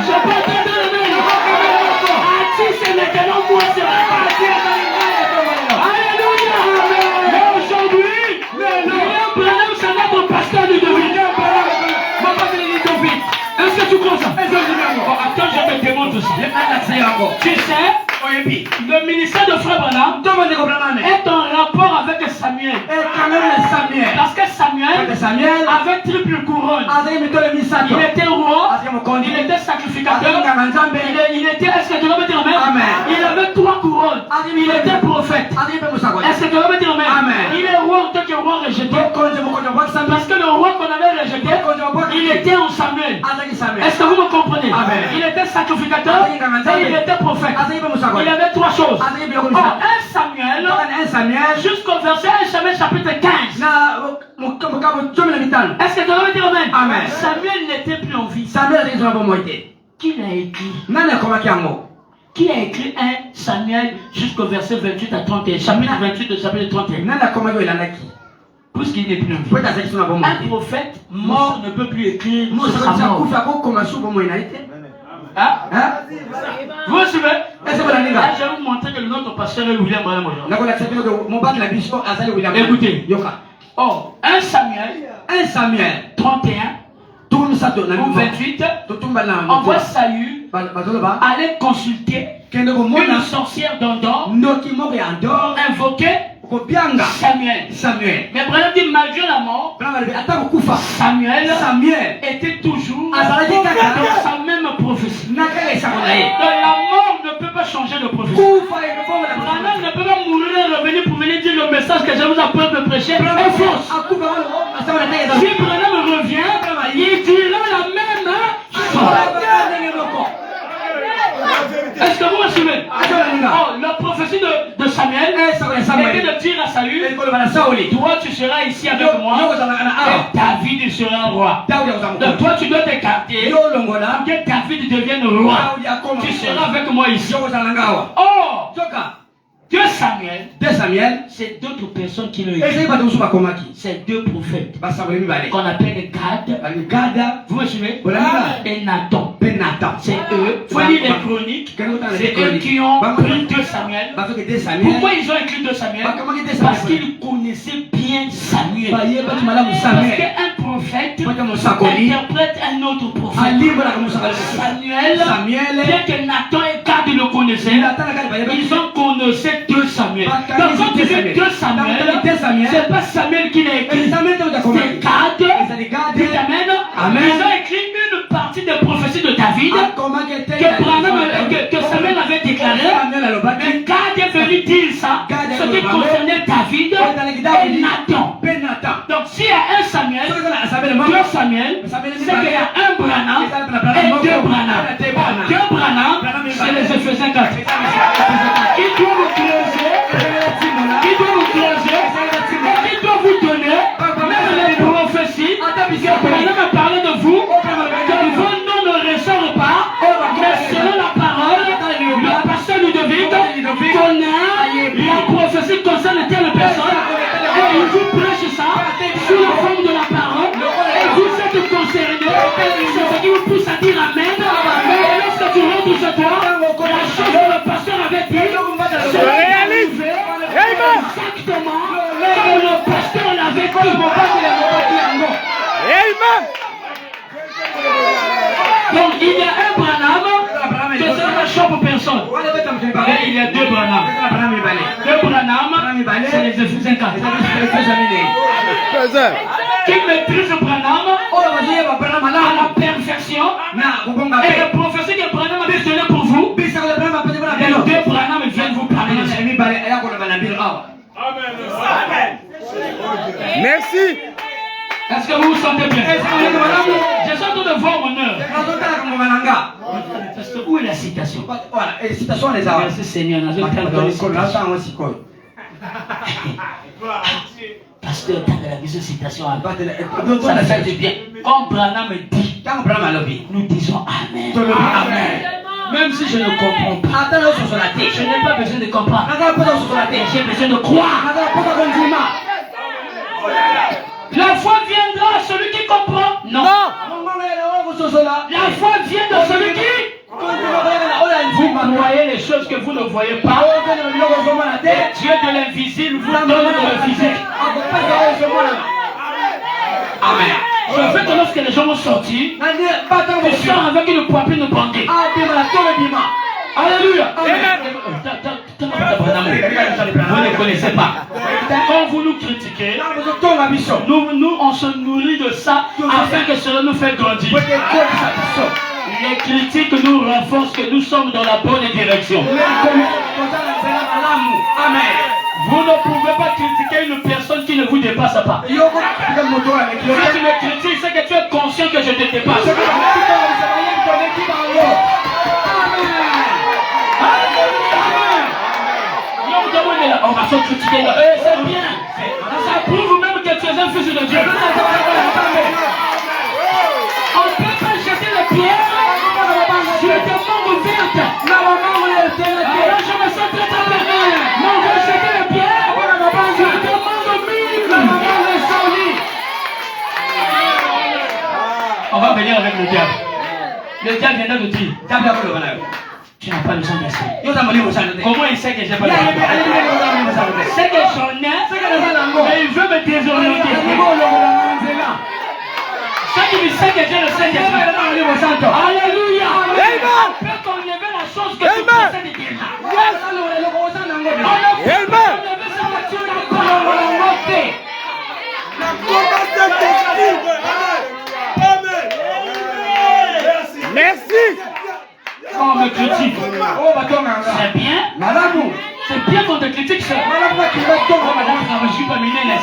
Je peux entendre le même. Ati, c'est maintenant moi, c'est vrai. Alléluia. Mais aujourd'hui, William Branham, c'est notre pasteur de David. Est-ce que tu crois ça? Attends, je te demande aussi. Tu sais, le ministère de Frère Branham est en rapport avec Samuel. Parce que Samuel avait triple couronne. Il était roi, il était sacrificateur, il était, est-ce que tu vas me dire amen? Il avait 3 couronnes. Il était prophète. Est-ce que tu vas me dire amen? Il est roi en tant que roi rejeté. Parce que le roi qu'on avait rejeté, il était en Samuel. Est-ce que vous me comprenez? Il était sacrificateur et il était prophète. Il avait 3 choses. Or, 1 Samuel, jusqu'au verset 1 Samuel chapitre 15. Est-ce que tu vas me dire amen? Samuel n'était plus en vie. Qui l'a écrit? Qui a écrit 1 Samuel jusqu'au verset 28 à 31? Chapitre 28 de chapitre 31. Puisqu'il n'est plus un prophète mort ne peut plus écrire sur sa mort. Hein? Vous suivez? Je vais vous montrer que notre pasteur est William Branham aujourd'hui. Écoutez. Oh, 1 Samuel 31 ou 28, on voit Saül aller consulter une sorcière d'Endor pour invoquer Samuel. Mais Branham dit malgré la mort, Samuel était toujours dans sa même prophétie. Donc la mort ne peut pas changer de prophétie. Branham ne peut pas mourir et revenir pour venir dire le message que je vous apprends de prêcher est faux. Si Branham revient, il dira la même chose. Est-ce que vous me suivez? Oh, la prophétie de Samuel était de dire à Saül, toi tu seras ici avec moi et David sera roi. Donc toi tu dois t'écarter que David devienne roi. Tu seras avec moi ici. Oh, 2 Samuel, c'est d'autres personnes qui l'ont écrit. C'est 2 prophètes qu'on appelle Gad. Vous me suivez? Et Nathan. C'est eux. Il faut lire les chroniques. C'est eux qui ont pris 2 Samuel. Pourquoi ils ont écrit 2 Samuel? Parce qu'ils connaissaient bien Samuel. Parce qu'un prophète interprète un autre prophète. Samuel, bien que Nathan et Gad le connaissaient, ils ont connaissé 2 Samuel. Donc quand tu fais 2 Samuel, c'est pas Samuel qui l'a écrit, c'est Gad. Amen. Ils ont écrit une partie des prophéties de David que Samuel avait déclaré. Mais Gad est venu dire ça, ce qui concernait David et Nathan. Donc s'il y a 1 Samuel, 2 Samuel, c'est qu'il y a un Branham et 2 Branham. 2 Branham, c'est les Éphésiens 4. Il doit vous creuser, il doit vous donner même les prophéties que Branham a parlé de vous, que vos noms ne ressortent pas, mais selon la parole, le pasteur Ludovic connaît la prophétie concernant telle personne, et il vous prêche ça sous la forme de la parole, et vous êtes concerné, c'est ce qui vous pousse à dire Amen. Et lorsque tu rentres chez toi, la chose que le pasteur avait dit, c'est réalisé exactement comme le pasteur l'avait dit. Amen. Donc il y a un Branham que ça ne choque personne. Et il y a 2 Branham. 2 Branham, c'est les Éphésiens 4. Qui maîtrise Branham à la perfection. Et la prophétie que Branham avait donnée pour vous, les 2 Branham viennent vous parler de ça. Amen. Merci. Est-ce que vous vous sentez bien? Je suis en train de voir mon heure. Parce que où est la citation? Merci Seigneur. Pasteur, t'as de la mise citation. Ça fait du bien. Quand Branham dit, nous disons Amen. Amen. Même si je ne comprends pas, je n'ai pas besoin de comprendre. J'ai besoin de croire. La foi viendra à celui qui comprend. Non. La foi vient de celui qui. Vous voyez les choses que vous ne voyez pas. Dieu de l'invisible vous donne le physique. Amen. Le fait que lorsque les gens vont sortir, tu sors avec une poitrine bandée. Alléluia. Vous ne connaissez pas. Quand vous nous critiquez, nous on se nourrit de ça afin que cela nous fait grandir. Les critiques nous renforcent que nous sommes dans la bonne direction. Amen. Vous ne pouvez pas critiquer une personne qui ne vous dépasse pas. Si tu me critiques, c'est que tu es conscient que je te dépasse. On va se critiquer. C'est bien. Ça prouve même que tu es un fils de Dieu. On ne peut pas jeter les pierres sur des mains ouvertes. guerre avec le diable. Le diable viendra te dire, tu n'as pas le sang d'esprit. Comment il sait que j'ai pas le sang d'esprit? C'est que j'en ai, mais il veut me désorienter. C'est qu'il sait que j'ai le sang d'esprit. Alléluia. Amen. On peut enlever la chose que tu Amen. possèdes déjà. Amen. Merci. On me critique. C'est bien. C'est bien qu'on te critique ça.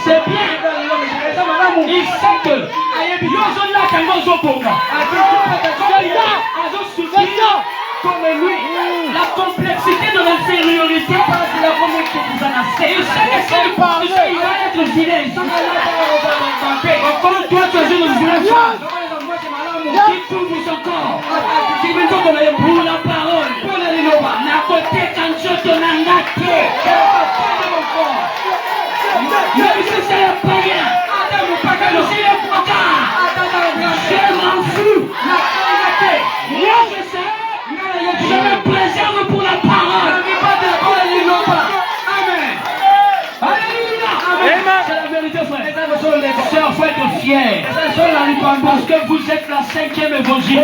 C'est bien. Il sait que comme lui, la complexité de l'infériorité, il sait que c'est le parler, il va être vilain. Comme toi, tu es une vraie femme qui trouve son corps pour la parole. N'a côté quand je te n'engage même si c'est un païen, même si c'est un bocard, je m'en fous. Moi je sais, je me préserve pour la parole. Amen. Alléluia. C'est la vérité, frère. Sœur, faut être fier. Parce que vous êtes la 5e évangile.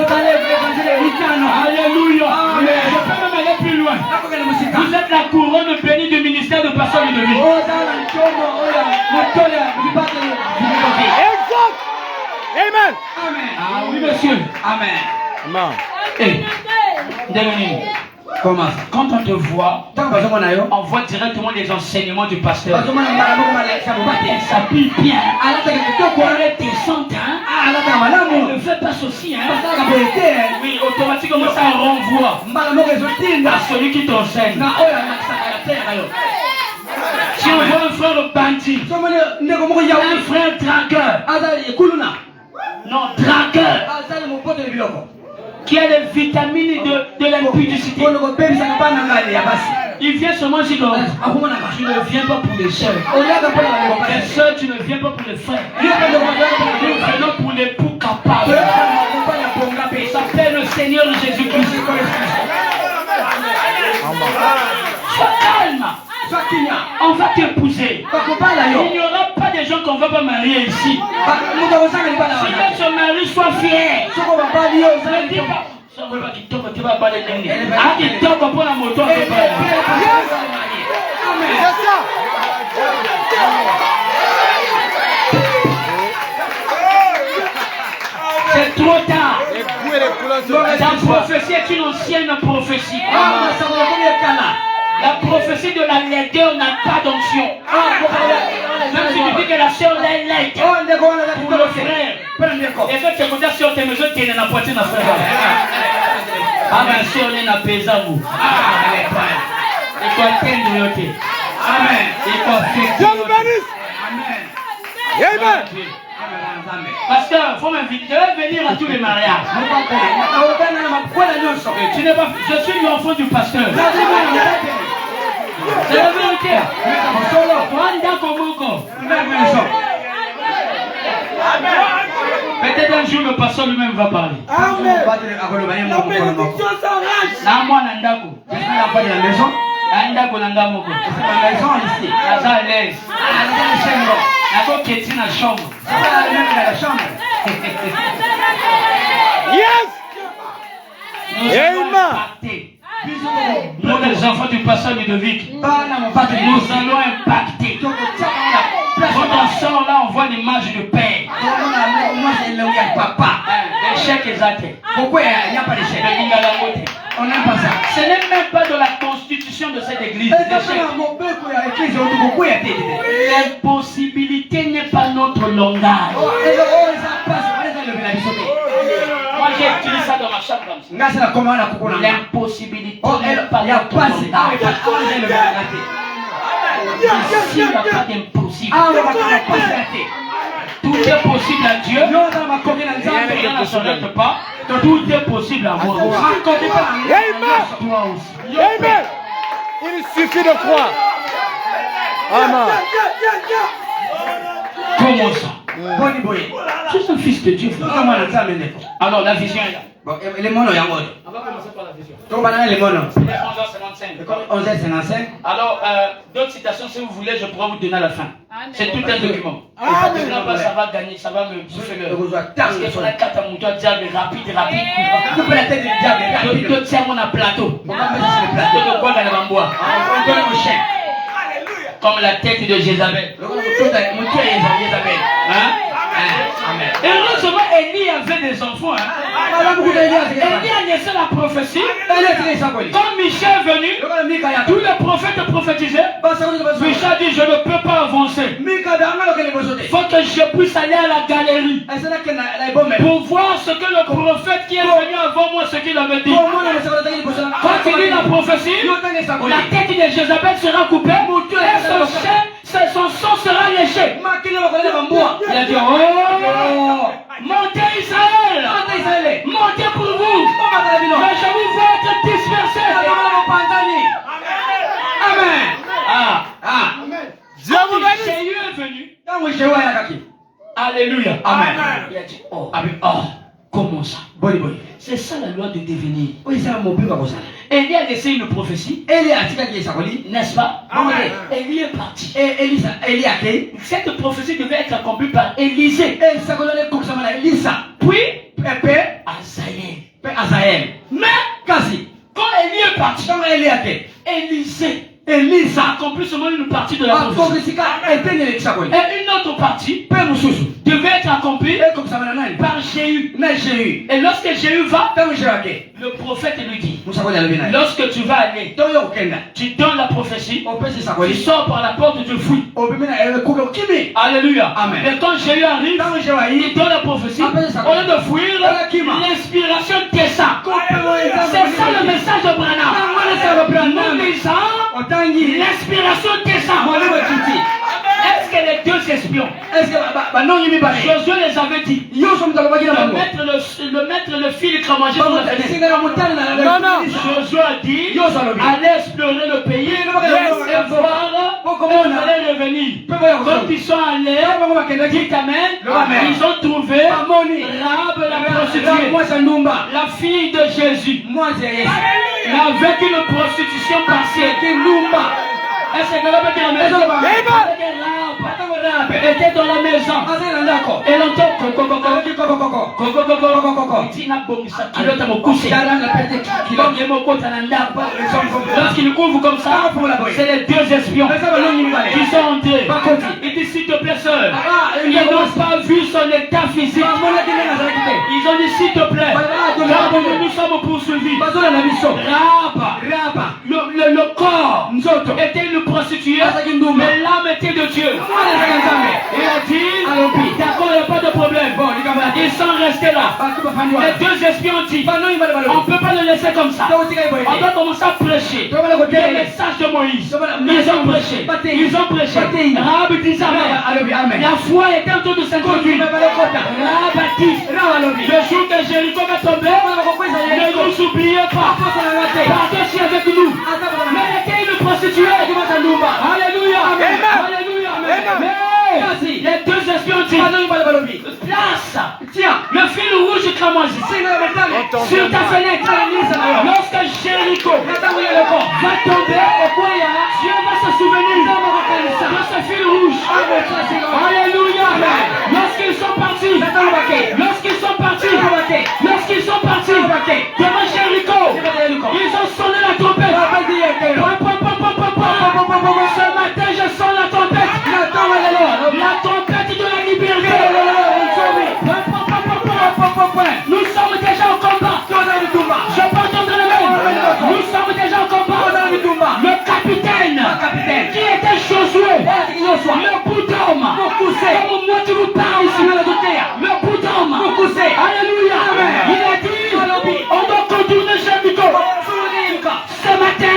Alléluia. Je peux même aller plus loin. Vous êtes la couronne bénie du ministère de personnes de vie. Exact. Amen. Ah oui, monsieur. Amen. Amen. Devenez. Comment? Quand on te voit, on voit directement les enseignements du pasteur. Elle s'habille bien. Elle est décente. Elle ne fait pas ceci. Oui, automatiquement ça renvoie à celui qui t'enseigne. Si on voit un frère bandit, un frère dragueur, non, dragueur, qui a les vitamines de l'impudicité, il vient seulement dire non, tu ne viens pas pour les sœurs. Les sœurs, tu ne viens pas pour les frères. Nous venons pour l'époux capable. Il s'appelle le Seigneur Jésus-Christ. Sois calme. On va t'épouser. Il n'y aura pas de gens qu'on ne va pas marier ici. Si même son mari soit fier. Ne dis pas. Ça ne veut pas qu'il tombe, tu vas pas les donner. Ah, qu'il tombe pour la moto. C'est ça. C'est trop tard. La Ta prophétie est une ancienne prophétie. La prophétie de la laideur n'a pas d'onction. Même si tu dis que la sœur est laide pour le frère, et que tu es content sur tes mesures, tu es dans la poitrine de frère. Ah ben si on est dans le paysage, vous. Il faut atteindre le thé. Amen. Il faut faire. Dieu vous bénisse. Amen. Parce qu'il faut m'inviter. Je vais venir à tous les mariages. Tu n'es pas. Je suis l'enfant du pasteur. C'est la vérité. Peut-être un jour le pasteur lui-même va parler. Amen. La bénédiction s'arrache. Andako na ngamoko. Naza à l'aise. Nako keti na chambre. Yes. Nous allons impacter. Nous les enfants du pasteur Ludovic. Nous allons impacter. Quand on sort là, on voit l'image du père. L'échec est athée. Pourquoi il n'y a pas d'échec? On n'aime pas ça. Ce n'est même pas de la constitution de cette église. L'impossibilité n'est pas notre langage. Moi j'ai écrit ça dans ma chambre. L'impossibilité n'est pas notre langage. Ici, il n'y a pas d'impossible. Tout est possible à Dieu. Rien ne s'arrête pas. Tout est possible à moi. Amen. Amen. Il suffit de croire. Amen. Comment ça? Boni boy. Je suis un fils de Dieu. Comment on a amené? Alors la vision est là. Bon, les monos, il y a un mot. On va commencer par la vision. Comment on a les monos? Il est 11h55. Comme 11h55. Alors, d'autres citations, si vous voulez, je pourrais vous donner à la fin. C'est tout un document. Amen. Ça va gagner, ça va me bouffer le. Parce Parce qu'il faudrait 4 à mon toit, diable rapide. Coupe la tête du diable, rapide. D'autres tiens mon plateau. On va mettre sur le plateau. D'autres quoi dans le bois. On donne au chien. Comme la tête de Jézabel. Mon Dieu est Jézabel. Hein? Amen. Heureusement, Élie avait des enfants. Hein? Élie a laissé la prophétie. Quand Michel est venu, tous les prophètes prophétisaient. Michel dit, je ne peux pas avancer. Il faut que je puisse aller à la galerie pour voir ce que le prophète qui est venu avant moi, ce qu'il avait dit. Quand il lit la prophétie, la tête de Jézabel sera coupée et son sang sera léché. Il a dit, oh, montez Israël, montez pour vous, mais je vous veux être dispersés. Amen. Dieu vous bénisse. Jéhu est venu. Alléluia. Amen. Il a dit, oh, comment ça? C'est ça la loi de devenir. Élie a laissé une prophétie, n'est-ce pas? Élie est parti. Cette prophétie devait être accomplie par Élisée. Puis, Azaël. Mais, quand Élie est parti, Élisée a accompli seulement une partie de la prophétie. Et une autre partie devait être accomplie par Jéhu. Et lorsque Jéhu va, le prophète lui dit, lorsque tu vas aller, tu donnes la prophétie, tu sors par la porte du fruit. Alléluia. Amen. Et quand Jéhu arrive, il donne la prophétie. Au lieu de fuir, l'inspiration descend. C'est ça le message de Branham. Nous disons, l'inspiration descend. Est-ce que les deux espions, Josué les avait dit, le mettre le fil cramagé sur la fenêtre. Non. Josué a dit, allez explorer le pays et voir comment on allait revenir. Quand ils sont allés, dites Amen, ils ont trouvé Rahab la prostituée, la fille de Jésus, avec une prostitution partielle. Est-ce que l'homme était dans la maison? Rahab était dans la maison. Et l'entend lorsqu'il couvre comme ça, c'est les deux espions qui sont entrés. Il dit s'il te plaît sœur, ils n'ont pas vu son état physique. Ils ont dit s'il te plaît, car nous sommes poursuivis. Rahab, le corps était une prostituée, mais l'âme était de Dieu. Il a dit, d'accord, il n'y a pas de problème. Ils sont restés là. Les deux espions ont dit, on ne peut pas le laisser comme ça. On doit commencer à prêcher le message de Moïse. Ils ont prêché. Rahab dit Amen. La foi était en train de s'introduire. Rahab a dit, le jour que Jéricho va tomber, ne nous oubliez pas. Partez avec nous. Mais elle était une prostituée. Alléluia. Amen. Les deux espions disent, place, tiens, le fil rouge cramoisi sur ta fenêtre. Lorsque Jéricho va tomber, Dieu va se souvenir de ce fil rouge. Alléluia. Lorsqu'ils sont partis, devant Jéricho, ils ont sonné la trompette. Ce matin, je sens la trompette. La trompette de la liberté. Nous sommes déjà au combat. Je peux entendre le même. Nous sommes déjà au combat. Le capitaine qui était Josué, le bout d'homme, comme moi tu vous parles ici, le bout d'homme. Alléluia. Il a dit, on doit contourner Jéricho. Ce matin,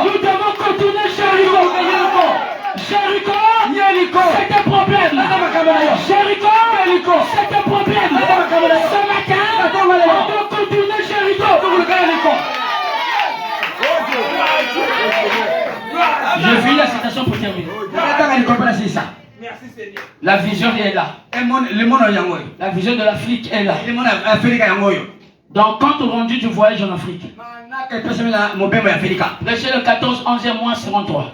nous devons contourner Jéricho. Jéricho, c'est un problème. Jéricho, c'est un problème. Ce matin, on doit contourner Jéricho. Je finis la citation pour terminer. La vision est là. La vision de l'Afrique est là. Donc, compte rendu du voyage en Afrique. Verset le 14, 11e mois, 53.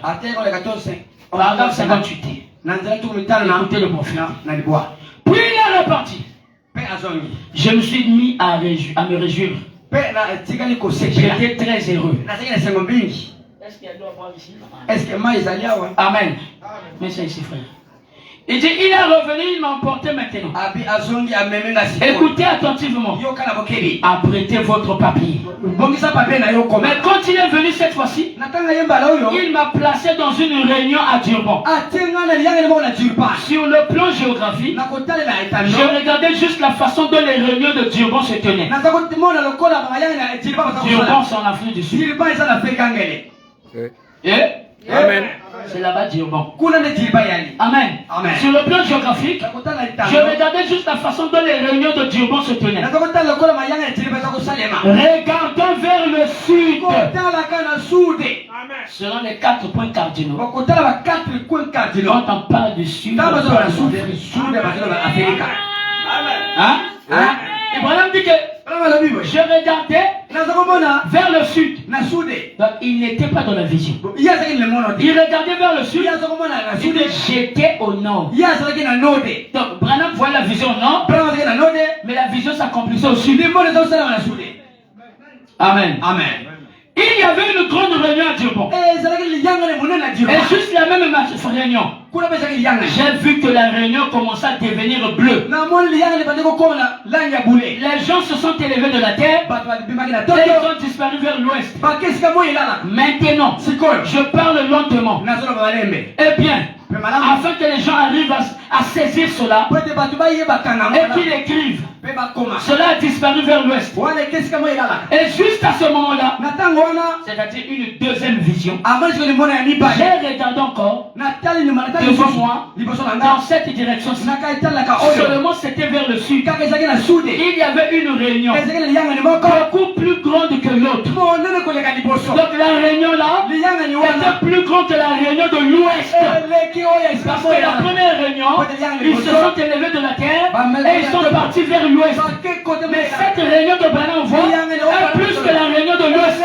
Paragraphe 58. Écoutez le prophète. Puis il est reparti. Je me suis mis à me réjouir. J'étais très heureux. Est-ce qu'il y a de l'eau à boire ici? Amen. Mais c'est ici, frère. Il dit, il est revenu, il m'a emporté maintenant. Écoutez attentivement. Apprêtez votre papier. Mais quand il est venu cette fois-ci, il m'a placé dans une réunion à Durban. Sur le plan géographique, je regardais juste la façon dont les réunions de Durban se tenaient. Durban, c'est en Afrique du Sud. Amen. C'est là-bas Durban. Amen. Amen. Sur le plan géographique, je regardais juste la façon dont les réunions de Durban se tenaient. Regardons vers le sud. Selon les 4 points cardinaux. Quand on parle du sud, on parle d'Afrique. Hein? Ibrahim dit que je regardais vers le sud. Donc il n'était pas dans la vision. Il regardait vers le sud. Il dit j'étais au nord. Donc Branham voit la vision au nord. Mais la vision s'accomplissait au sud. Amen. Amen. Il y avait une grande réunion à Durban. Et juste la même réunion, j'ai vu que la réunion commençait à devenir bleue. Les gens se sont élevés de la terre et ils ont disparu vers l'ouest. Maintenant, je parle lentement. Eh bien, afin que les gens arrivent à saisir cela et qu'ils écrivent. Cela a disparu vers l'ouest. Et juste à ce moment-là, c'est-à-dire une deuxième vision, j'ai regardé encore devant moi dans cette direction. Seulement c'était vers le sud. Il y avait une réunion beaucoup plus grande que l'autre. Donc la réunion là était plus grande que la réunion de l'ouest. Parce que la première réunion, ils se sont élevés de la terre et ils sont partis vers l'ouest. Mais cette réunion de Branham est plus que la réunion de l'ouest.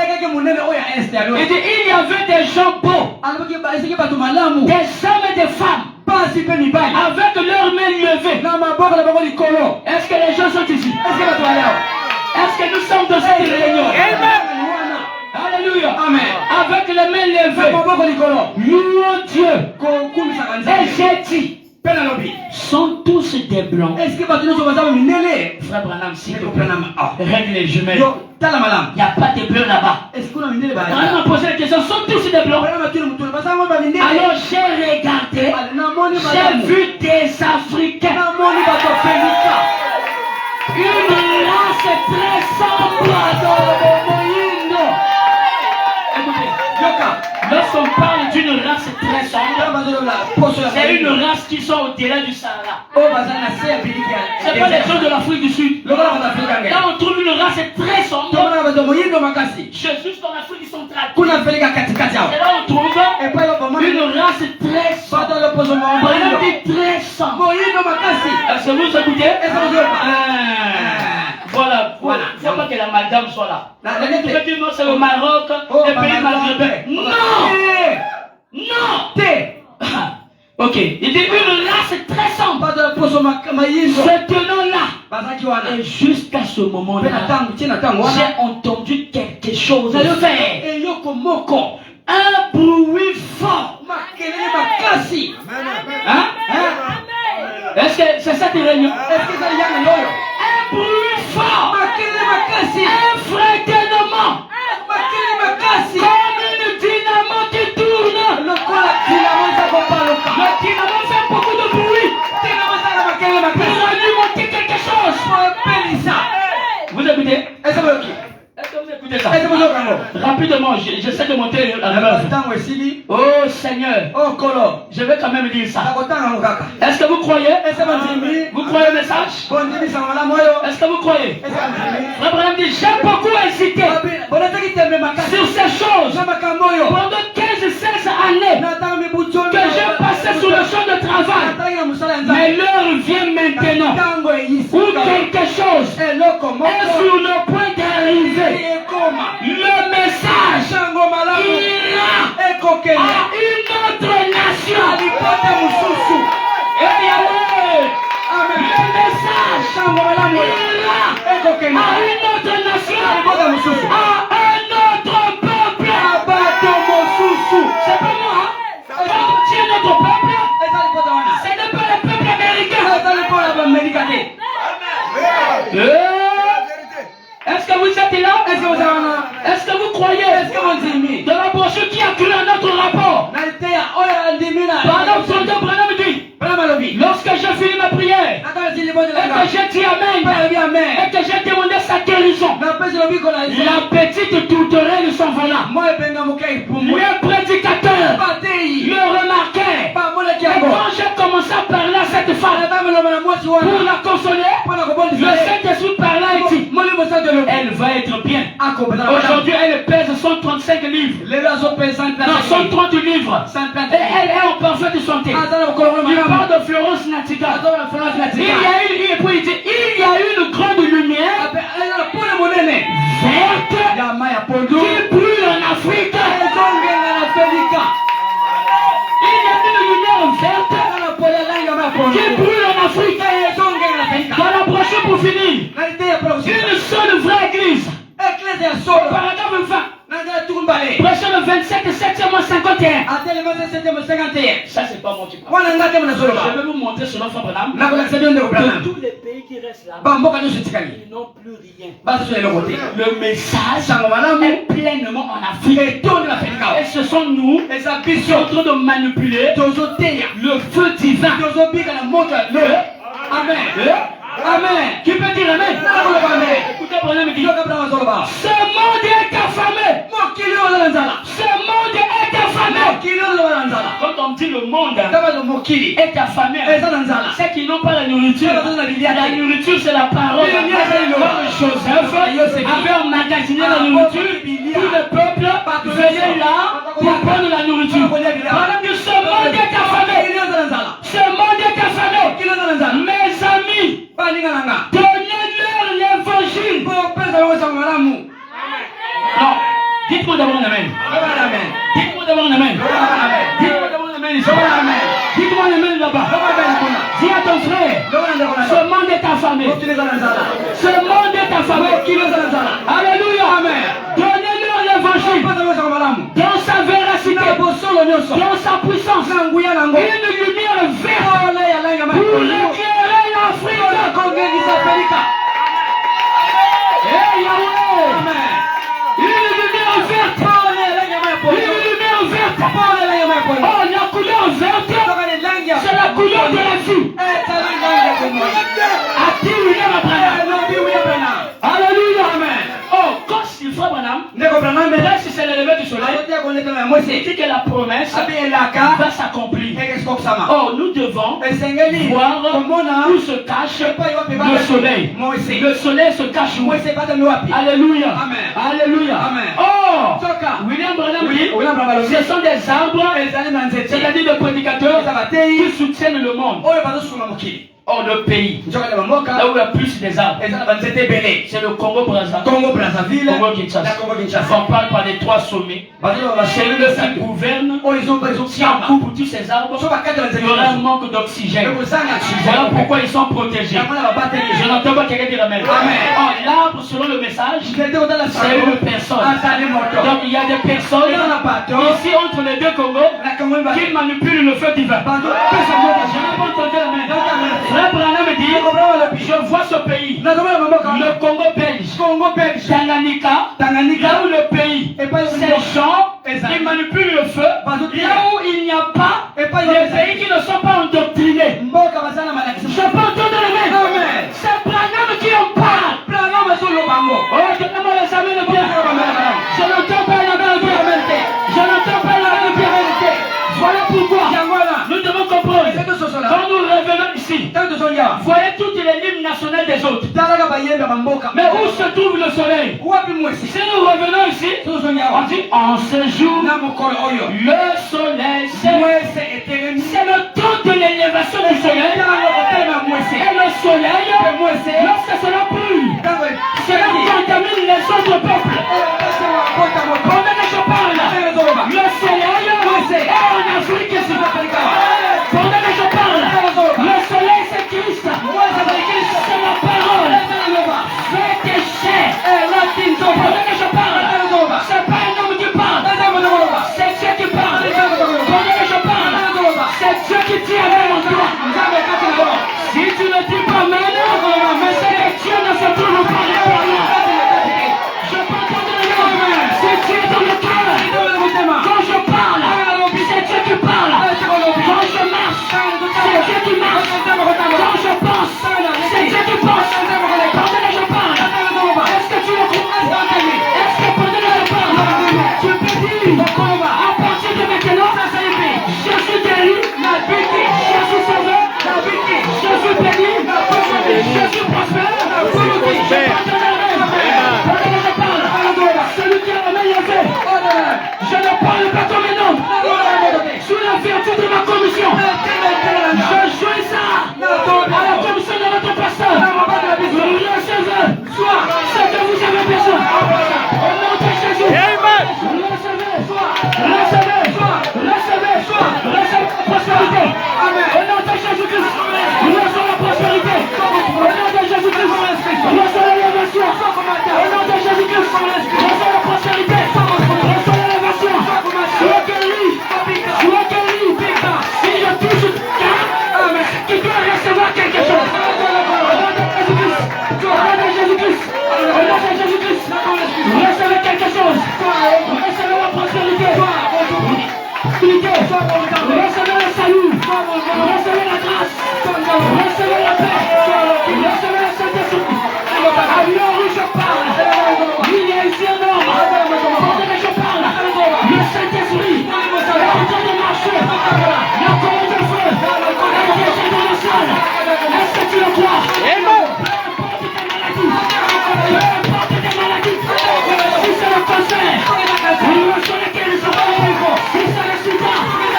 Il y avait des gens beaux, des hommes et des femmes, avec leurs mains levées. Est-ce que les gens sont ici? Est-ce que nous sommes dans cette réunion? Alléluia. Amen. Avec les mains levées, louons Dieu. Et j'ai dit, sont tous des blancs. Frère Branham, s'il te plaît, règle les jumelles. Il n'y a pas de bleus là-bas. Quand il m'a posé la question, sont tous des blancs? Alors j'ai regardé, j'ai vu des Africains. Une race très sombre. Écoutez, lorsqu'on parle d'une race très sombre, c'est une race qui sont au-delà du Sahara. C'est pas les gens de l'Afrique du Sud. Là on trouve une race très sombre. Juste en Afrique centrale. Et là on trouve une race très sombre. Vraiment dit très sombre. Est-ce que vous écoutez? Voilà, il ne faut pas que la madame soit là. Vous pouvez dire non, c'est le Maroc, les pays maghrébins. Non! Non! Ok, il dit une race très sombre. Ce tenant-là. Et jusqu'à ce moment-là, j'ai entendu quelque chose faire. Un bruit fort. Hein? Est-ce que c'est cette réunion? Un bruit fort. Un fréquentement. Comme une dynamo qui tourne. Le dynamo fait beaucoup de bruit. Pour alimenter quelque chose. Vous écoutez? Est-ce que vous écoutez ça? Rapidement, j'essaie de monter la rêve. Oh Seigneur, je vais quand même dire ça. Est-ce que vous croyez? Vous croyez le message? Est-ce que vous croyez? Frère Branham dit, j'ai beaucoup hésité sur ces choses pendant 15-16 années que j'ai passé sur le champ de travail. situation ou quelque chose est sur le point d'arriver, le message ira à une autre nation. Et Yahweh, le message ira à une autre nation, à un autre peuple. C'est pas moi, c'est notre peuple. Ce n'est pas le peuple américain. Est-ce que vous êtes là? Est-ce que vous croyez? Dans la brochure qui a cru à notre rapport, Branham dit, lorsque j'ai fini ma prière, et que j'ai dit Amen, et que j'ai demandé sa guérison, la petite tourterelle s'en va là. Le prédicateur le remarquait. Et quand j'ai commencé à parler à cette femme pour la consoler, le Saint-Esprit parlait et dit, elle va être bien. Aujourd'hui, elle pèse 135 livres. Non, 130 livres. Et elle est en parfaite santé. Il parle de Florence Nightingale. Il y a une grande lumière verte qui brûle en Afrique. Il y a une lumière verte qui brûle en Afrique. Dans la brochure pour finir, une seule vraie église. Paragraphe 20. Brochure le 27 7e 51. Ça c'est pas moi qui parle. Je vais vous montrer sur l'enfant Branham. De tous les pays qui restent là, ils n'ont plus rien. Le message est pleinement en Afrique. Et ce sont nous qui sommes en train de manipuler le feu divin. Amen. Amen. Qui peut dire Amen? Écoutez, Branham dit, ce monde est affamé. Ce monde est affamé. Quand on dit le monde est affamé, c'est qu'ils n'ont pas la nourriture. La nourriture, c'est la parole. Joseph avait emmagasiné la nourriture. Tout le peuple venait là pour prendre la nourriture. Branham dit, ce monde est affamé. Ce monde est affamé. Mes amis, donnez-leur l'évangile. Non, dites-moi d'abord un amen. Dites-moi d'abord un amen. Dites-moi d'abord un amen. Dites-moi un amen là-bas. Dis à ton frère, ce monde est affamé. Ce monde est affamé. Alléluia. Donnez-leur l'évangile dans sa véracité, dans sa puissance. Une lumière verte pour éclairer l'Afrique. Hey Yahweh. Une lumière verte. Oh, la couleur verte, c'est la couleur de la vie. Alléluia. Amen. Oh, quand il faut Branham, si c'est le lever du soleil, il dit que la promesse va s'accomplir. Oh, nous devons voir où se cache le soleil. Le soleil se cache où? Alléluia. Alléluia. Oh, William Branham dit, ce sont des arbres, c'est-à-dire des prédicateurs qui soutiennent le monde. Oh, le pays, là où il y a plus des arbres, c'est le Congo-Brazzaville, Congo-Kinshasa. On parle par les 3 sommets. C'est eux qui gouvernent. Si on coupe tous ces arbres, il y aura un manque d'oxygène. Voilà pourquoi ils sont protégés. Je n'entends pas quelqu'un dire Amen. Oh, l'arbre, selon le message, c'est une personne. Donc il y a des personnes ici entre les deux Congos qui manipulent le feu divin. Je n'ai pas entendu Amen. Frère Branham dit, je vois ce pays, le Congo belge, Tanganyika, là où le pays, ces gens, ils manipulent le feu, là où il n'y a pas, les pays qui ne sont pas endoctrinés. Je peux entendre le même. C'est Branham qui en parle. Oh, donnez-moi les amis de bien. Je n'entends pas la vérité. Je n'entends pas la vérité. Voilà pourquoi nous devons comprendre. Quand nous revenons ici, voyez toutes les lignes nationales des autres. Mais où se trouve le soleil? Si nous revenons ici, on dit en ce jour, le soleil, c'est le temps de l'élévation du soleil. Et le soleil, lorsque cela brille, cela contamine les autres peuples. Pendant que je parle, le soleil est en Afrique ici. Pendant que je parle, le soleil c'est Christ. C'est la parole. Faites chair. Pendant que je parle, c'est pas un homme qui parle, c'est Dieu qui parle. Pendant que je parle, c'est Dieu qui tient même en toi. Si tu ne dis pas mais c'est que Dieu ne se trouve pas là. Je peux t'entendre. Si tu es dans le cœur, quand je parle, c'est Dieu qui parle. Quand je marche, c'est Dieu qui marche. Quand je pense, c'est Dieu qui pense. Pendant que je parle, est-ce que tu le crois? Est-ce que pendant que je parle, tu peux dire à partir de maintenant, je suis guéri, je suis sauvé, je suis béni, je suis prospère, pendant que je parle, celui qui a la main levée, je ne parle pas comme un homme, sous la vertu de ma commission, je jouis ça à la commission de notre pasteur, recevez ce que vous avez besoin, au nom de Jésus, recevez la prospérité, au nom de Jésus-Christ, recevez la prospérité, au nom de Jésus-Christ, recevez l'élévation, au nom de Jésus-Christ, recevez la prospérité, recevez l'élévation, sois guéri, si je touche qui doit recevoir quelque chose, au nom de Jésus-Christ, recevez quelque chose, recevez la prospérité, recevez le salut, recevez la grâce, recevez la paix, recevez le Saint-Esprit. À l'heure où je parle, il y a ici un homme. Pendant que je parle, le Saint-Esprit est en train de marcher. La colonne de feu est descendue dans le sol. Est-ce que tu le crois? Peu importe tes maladies, si c'est le cancer, reçois la guérison. Si c'est le sida,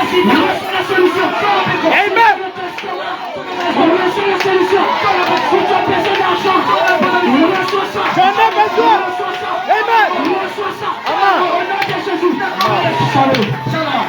reçois la solution. Amen. Reçois la solution. Si tu as besoin d'argent, reçois ça. J'en ai besoin. Reçois ça. Amen. Reçois ça. Amen. Au nom de Jésus. Salut. Shalom.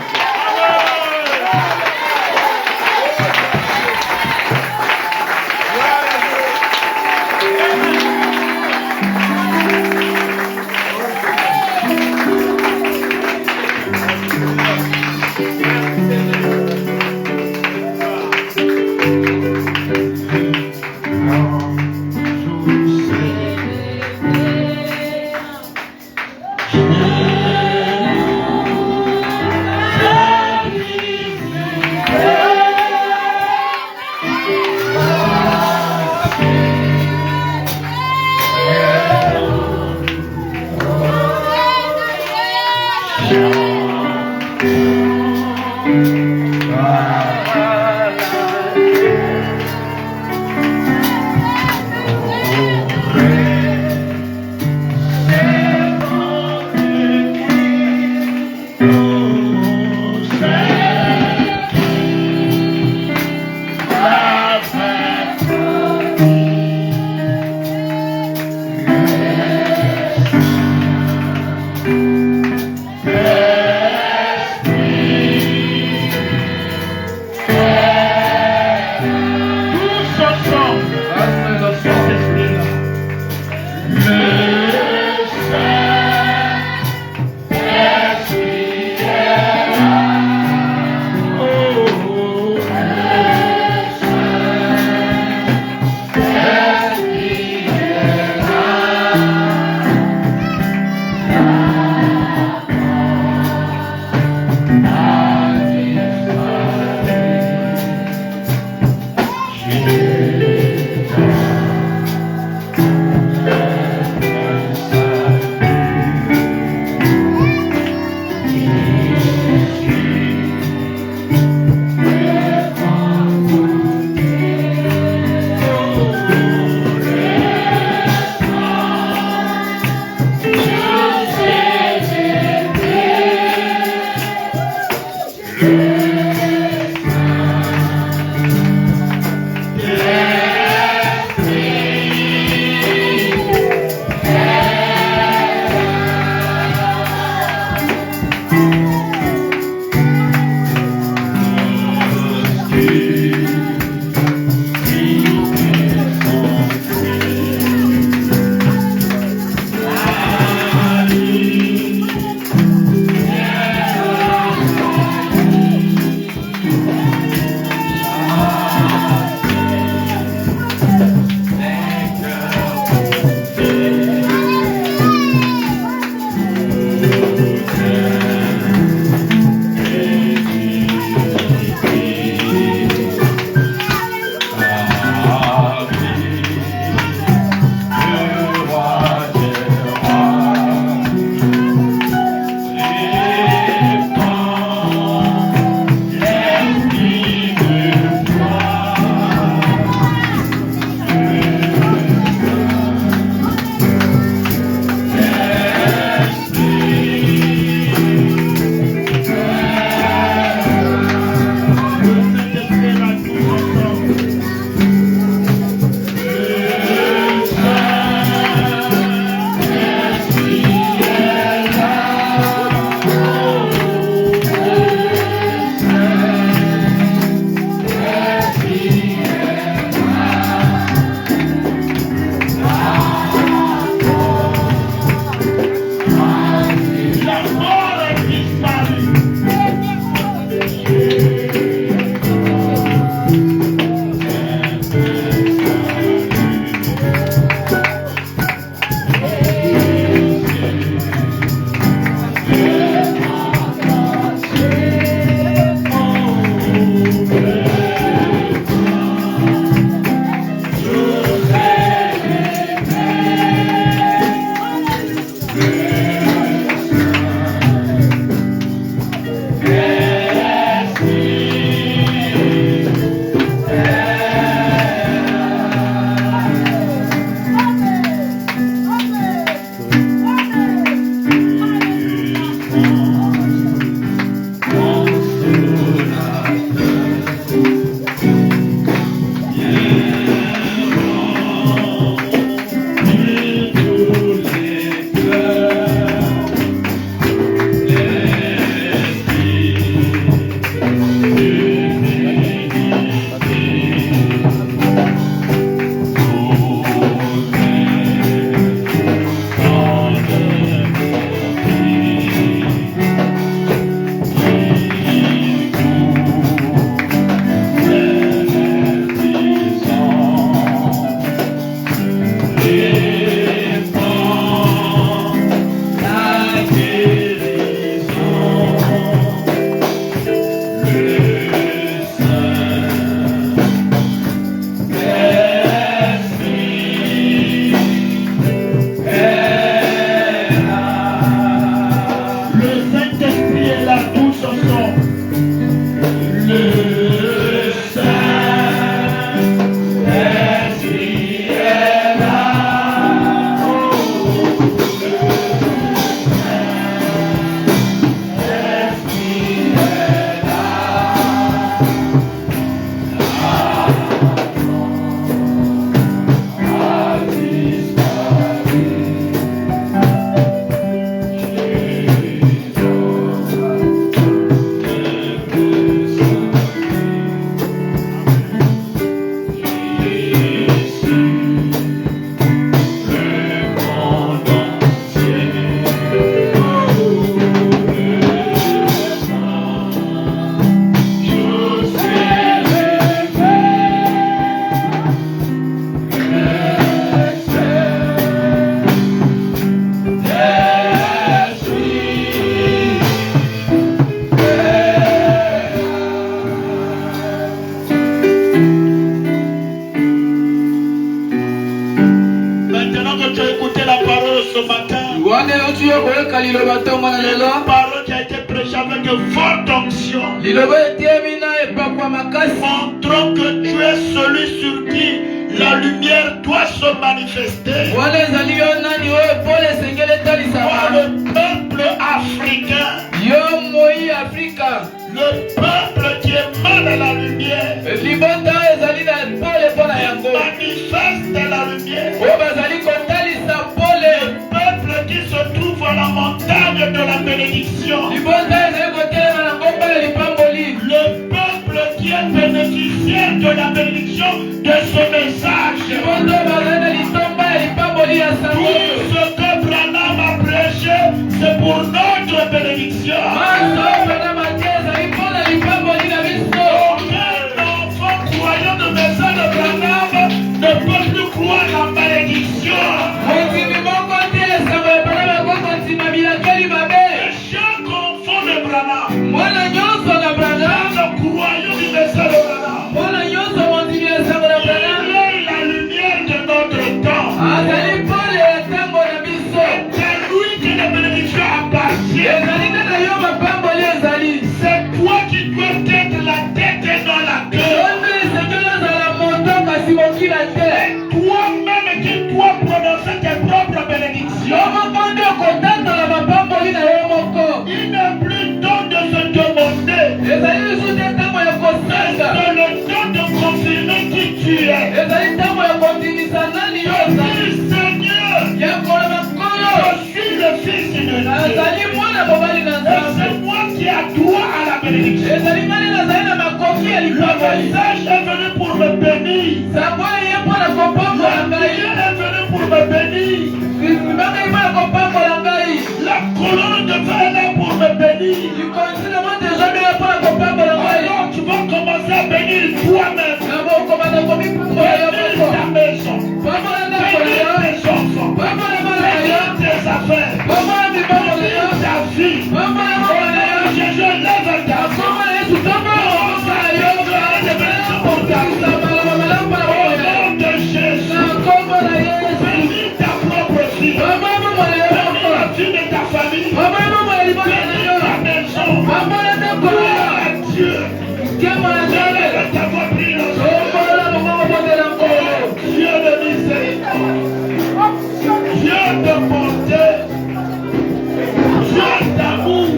Une parole qui a été prêchée avec forte onction. Montrons que tu es celui sur qui la lumière doit se manifester. Voilà le peuple africain. Le peuple qui émane la lumière. Manifeste la lumière. Le peuple qui se trouve à la montagne de la bénédiction. Le peuple qui est bénéficiaire de la bénédiction de ce message. Tout ce que Branham a prêché, c'est pour notre bénédiction. Aucun enfant croyant de message de Branham ne peut plus croire la malédiction. Chaque enfant de Branham, chaque croyant du message de Branham, il est la lumière de notre temps. C'est lui qui la bénédiction appartient. C'est toi qui dois être la tête et non la queue. C'est toi-même qui dois prononcer tes propres bénédictions. Il n'est plus temps de se demander. C'est le temps de confirmer qui tu es. Seigneur, je suis le fils de Dieu. C'est moi qui ai droit à la bénédiction. Le message est venu pour me bénir. La prière est venue pour me bénir. La colonne de feu est là pour me bénir. Alors tu vas commencer à bénir toi-même. Bénir ta maison. Bénir tes enfants. Bénir tes affaires. Bénir ta vie. Je lève ta main. Pour ta vie. Au nom de Jésus. Bénis ta propre vie. Bénis la vie de ta famille. Bénis ta maison. Gloire à Dieu. Lève ta voix, prie le Seigneur. Dieu de miséricorde. Dieu de bonté. Dieu d'amour.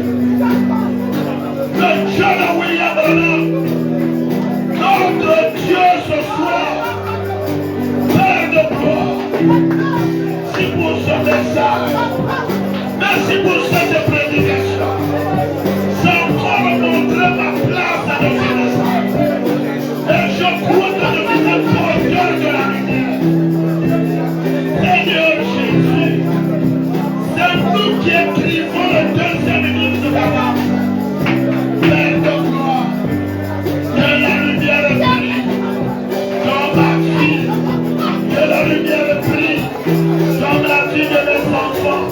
Le Dieu de William Branham. Notre Dieu ce soir. Père de gloire. Merci pour ce message. Merci pour cette prédication. J'ai encore montré ma place dans ce message. Et je crois que je suis un porteur de la lumière. Seigneur Jésus, c'est nous qui écrivons le deuxième livre de la Bible. Père de gloire, que la lumière brille dans ma vie, que la lumière brille dans la vie de mes enfants,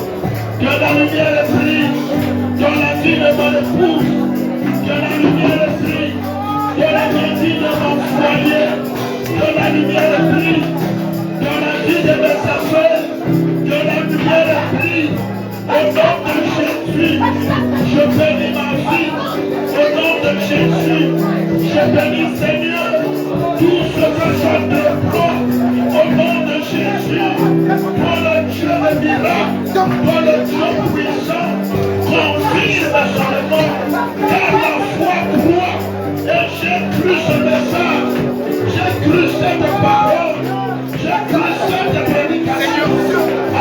que la lumière brille dans la vie de mon épouse, que la lumière brille dans la vie de mon foyer, que la lumière brille dans la vie de mes affaires, que la lumière brille au nom de Jésus. Je bénis ma vie au nom de Jésus. Je bénis Seigneur tout ce que je déploie au nom de Jésus. Toi le Dieu des miracles, toi le Dieu puissant, confirme seulement car la foi croit. Et j'ai cru ce message, j'ai cru cette parole, j'ai cru cette prédication.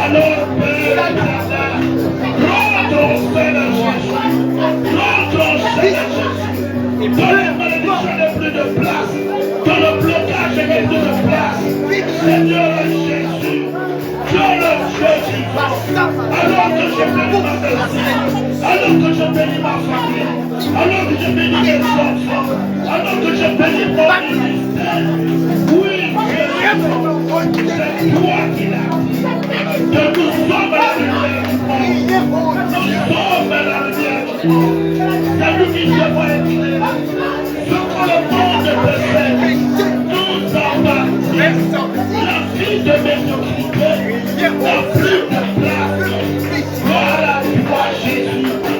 Alors Père éternel, rentre au Seigneur Jésus, rentre au Seigneur Jésus. Dans les malédictions n'est plus de place, dans le blocage n'est plus de place. Seigneur Jésus, Dieu le Dieu vivant, alors que je bénis ma maison, alors que je bénis ma famille, alors que je bénis mes enfants, alors que je bénis mon ministère. Oui, Dieu, c'est toi qui l'as dit, que nous sommes à la lumière du monde. Nous sommes à la lumière du monde. C'est nous qui devons éclairer. Ce que le monde préfère, nous appartient. La vie de médiocrité n'a plus de place. Gloire à toi, Jésus.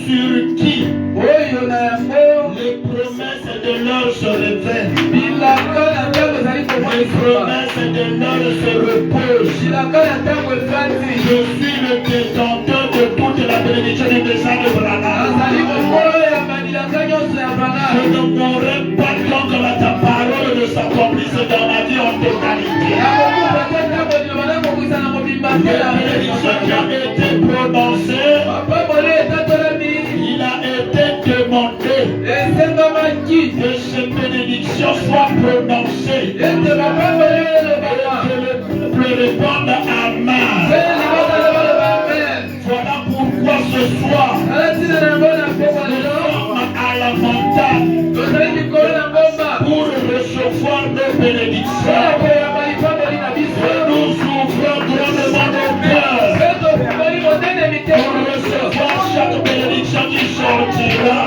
sur qui les promesses de l'heure se révèlent. Les promesses de l'heure se reposent. Je suis le détenteur de toute la bénédiction du message de Branham. Je ne mourrai pas tant que ta parole ne s'accomplisse dans ma vie en totalité. La bénédiction qui a été prononcée, il a été demandé que ces bénédictions soient prononcées. Et que le peuple réponde Amen. Voilà pourquoi ce soir, nous sommes à la montagne pour recevoir nos bénédictions. Nous ouvrons grandement nos cœurs pour recevoir chaque bénédiction qui sortira.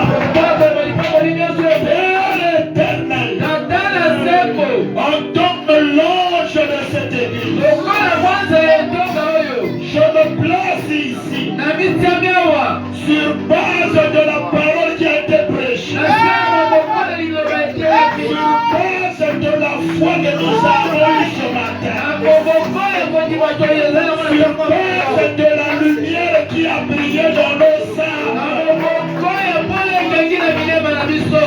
L'éternel, en tant que l'ange de cette église, je me place ici sur base de la parole qui a été prêchée, sur base de la foi que nous avons eue ce matin, sur base de la lumière qui a brillé dans nos âmes.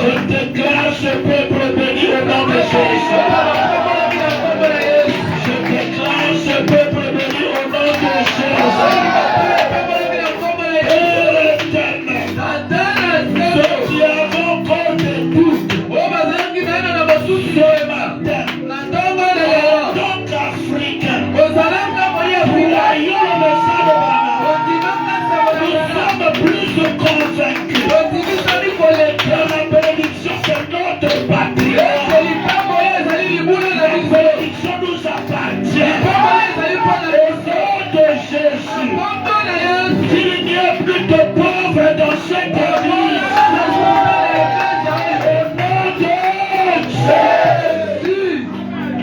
Je déclare ce peuple béni au nom de Jésus. Je déclare ce peuple béni au nom de Jésus. Ceux qui avaient encore des doutes, ce matin, en tant qu'Africains, croyons le sang de Branham, nous sommes plus convaincus que la bénédiction c'est notre patrimoine. La bénédiction nous appartient. Au nom de Jésus, qu'il n'y ait plus de pauvres dans cette église.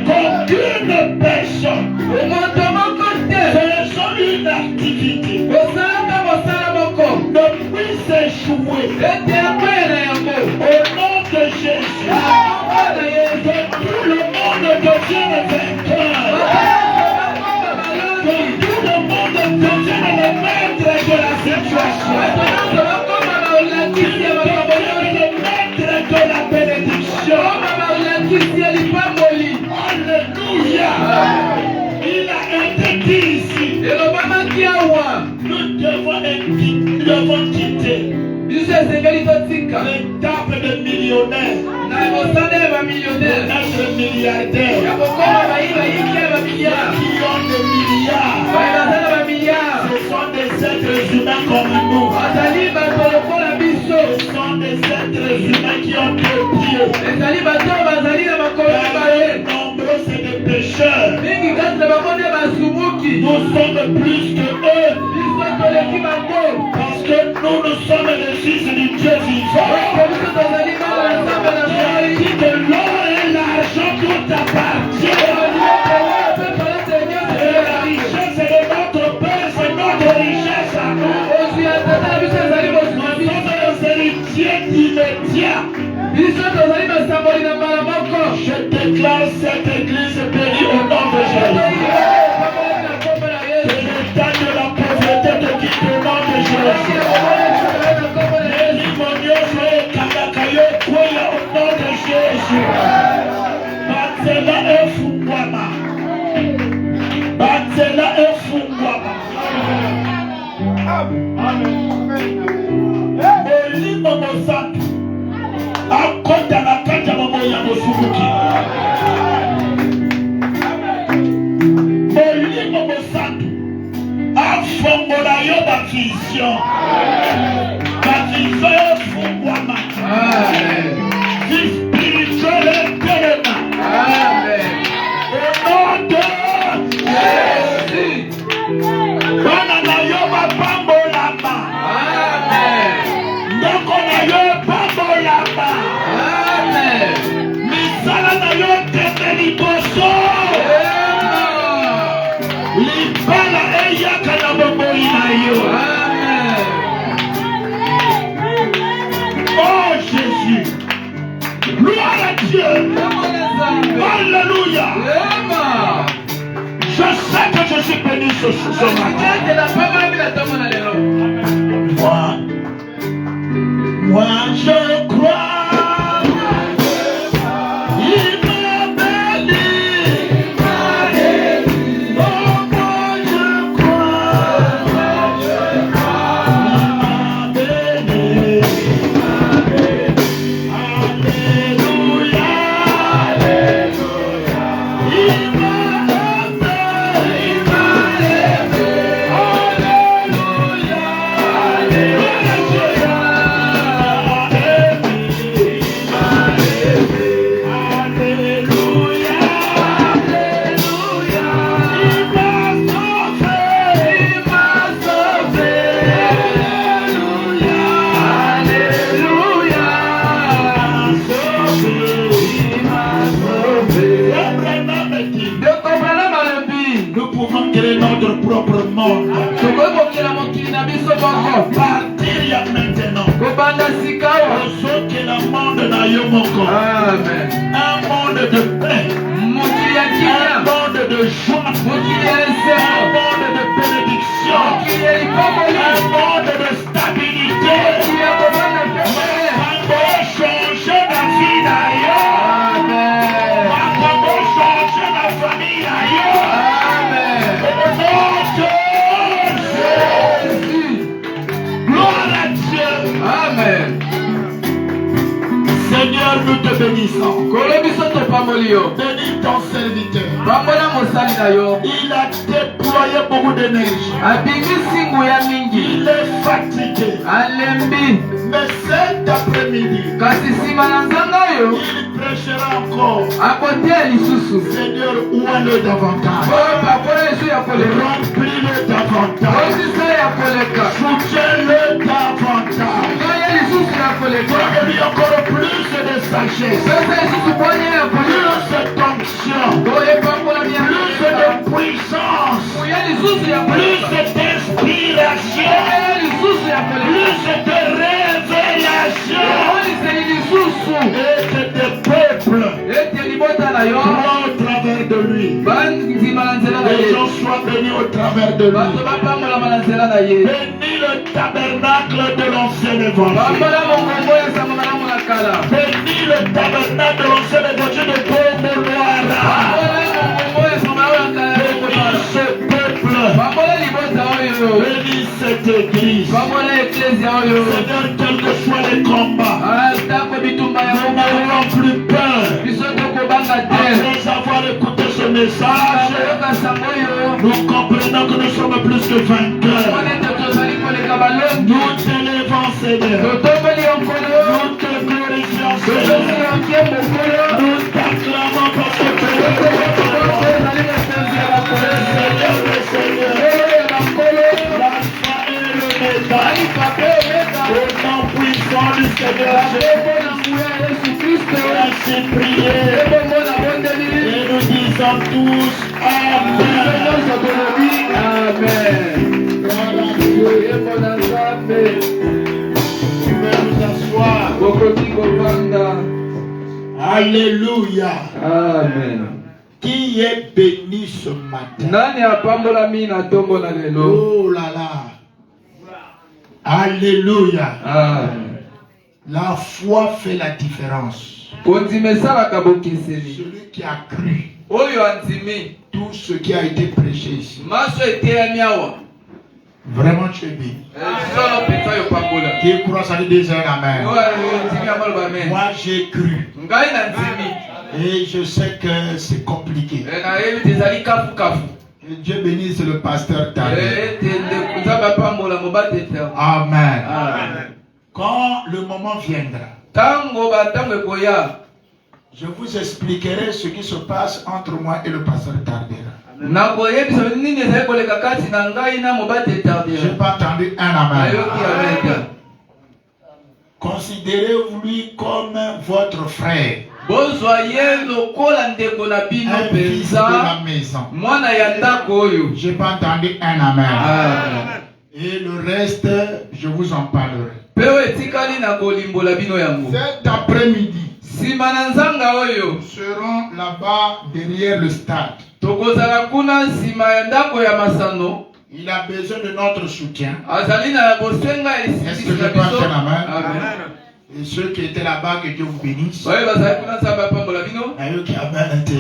Qu'aucune personne faisant une activité ne puisse échouer. Au nom de Jésus, que tout le monde devienne vainqueur. Que tout le monde devienne le maître de la situation. Qu'il devienne le maître de la bénédiction. Alléluia. Il a été dit ici. Nous devons quitter l'étape de millionnaire pour être milliardaire. Qui ont des milliards, ce sont des êtres humains comme nous. Ce sont des êtres humains qui ont deux pieds. Nombreux, c'est des pécheurs. Nous sommes plus que eux. Parce que nous sommes les fils du Dieu vivant. Qui a dit que l'or et l'argent tout appartient. Et la richesse est de notre Père, c'est notre richesse à nous. Nous sommes les héritiers immédiats. Je déclare cette église bénie au nom de Jésus. Que l'état de la pauvreté te quitte au nom de Jésus. Les limonios et Kagakayo croient au nom de Jésus. Batsela et Fungwama. Batsela et Fungwama. Molimo Mosantu. Akota na kanja mamo ya Mosubuki. Molimo Mosantu. Afongola yo ba vision. Ba vision Fungwama. Vie spirituelle et pleinement. Au nom de Jésus. Bana na yo ba pambolama. Ndoko na yo pambolama. Misala na yo tete liboso. Libala eyaka na bomoi na yo. je suis béni ce matin. Moi je crois. Il m'a béni. Oh, moi je crois. Il m'a béni. Alléluia. Il m'a nous pouvons créer notre propre monde. Partir maintenant. Que le monde n'a eu mon corps. Amen. Un monde de paix. Un monde de joie. Un monde de bénédiction. Un monde de stabilité. Comment changer la vie d'ailleurs. Comment changer la famille d'ailleurs. Gloire à Dieu. Amen. Seigneur, nous te bénissons. Bénis ton serviteur. Il a déployé beaucoup d'énergie. Il est fatigué. Mais cet après-midi, il prêchera encore. Seigneur, ouvre-le davantage. Remplis-le davantage. Soutiens-le davantage. Donne-lui encore plus de sagesse. Plus d'onction. Plus de puissance. Plus d'inspiration. Plus de révélation. Et que tes peuples croient au travers de lui. Les gens soient bénis au travers de lui. Bénis le tabernacle de l'ancien évangile. Bénis le tabernacle de l'ancien évangile de Pomoloara. Bénis ce peuple. Bénis cette église. Seigneur, quels que soient les combats, nous n'aurons plus peur. Après avoir écouté ce message, nous comprenons que nous sommes plus que vainqueurs. Nous t'élevons, Seigneur. Nous te glorifions, Seigneur. Nous t'acclamons parce que tu es le Seigneur. L'alpha et l'oméga. Au nom puissant du Seigneur Jésus-Christ. Ainsi prier. Et nous disons tous Amen. Alléluia. Amen. Qui est béni ce matin? Oh là là. Alléluia. Amen. La foi fait la différence. Celui qui a cru tout ce qui a été prêché ici. Vraiment tu es béni. Qui croit ça dit des amen. Moi j'ai cru. Et je sais que c'est compliqué. Que Dieu bénisse le pasteur Tadé. Amen. Quand le moment viendra, je vous expliquerai ce qui se passe entre moi et le pasteur Tardera. Je n'ai pas entendu un amen. Considérez-vous lui comme votre frère. Un fils de la maison. Je n'ai pas entendu un amen. Et le reste, je vous en parlerai. Cet après-midi, nous serons là-bas derrière le stade. tokozala kuna nsima ya ndako ya masano. Il a besoin de notre soutien. Azali na bosenga Est-ce que je peux faire la main? Amen. Et ceux qui étaient là-bas, que Dieu vous bénisse. Ouais, bazali kuna nzambe apambola bino. Et eux qui avaient été.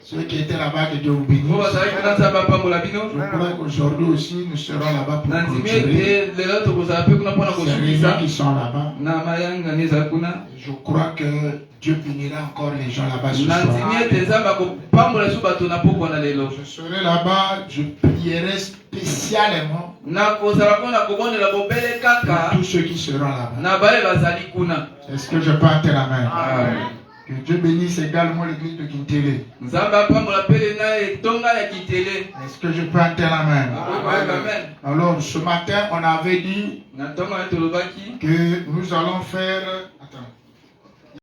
Ceux qui étaient là-bas, que Dieu vous bénisse. Bo bazali kuna nzambe apambola bino. Je crois qu'aujourd'hui aussi, nous serons là-bas pour Na clôturer. nzimete lelo tokozala pe kuna pona C'est les gens kosukiza. qui sont là-bas. Na mayanga neza kuna. Je crois que Dieu bénira encore les gens là-bas ce Na soir. nzimete nzambe akopambola su bato na poko na lelo. Je serai là-bas, je prierai spécialement Na kozala pona kobondela bobele pour kaka. tous ceux qui seront là-bas. Na baye bazali kuna. Est-ce que je peux entrer la main? Amen. Que Dieu bénisse également l'église de Kintélé. Nzambe apambola pe na etonga ya kitele. Est-ce que je peux entrer la main? Amen. Alors, ce matin, on avait dit Na tonga ya tolobaki. que nous allons faire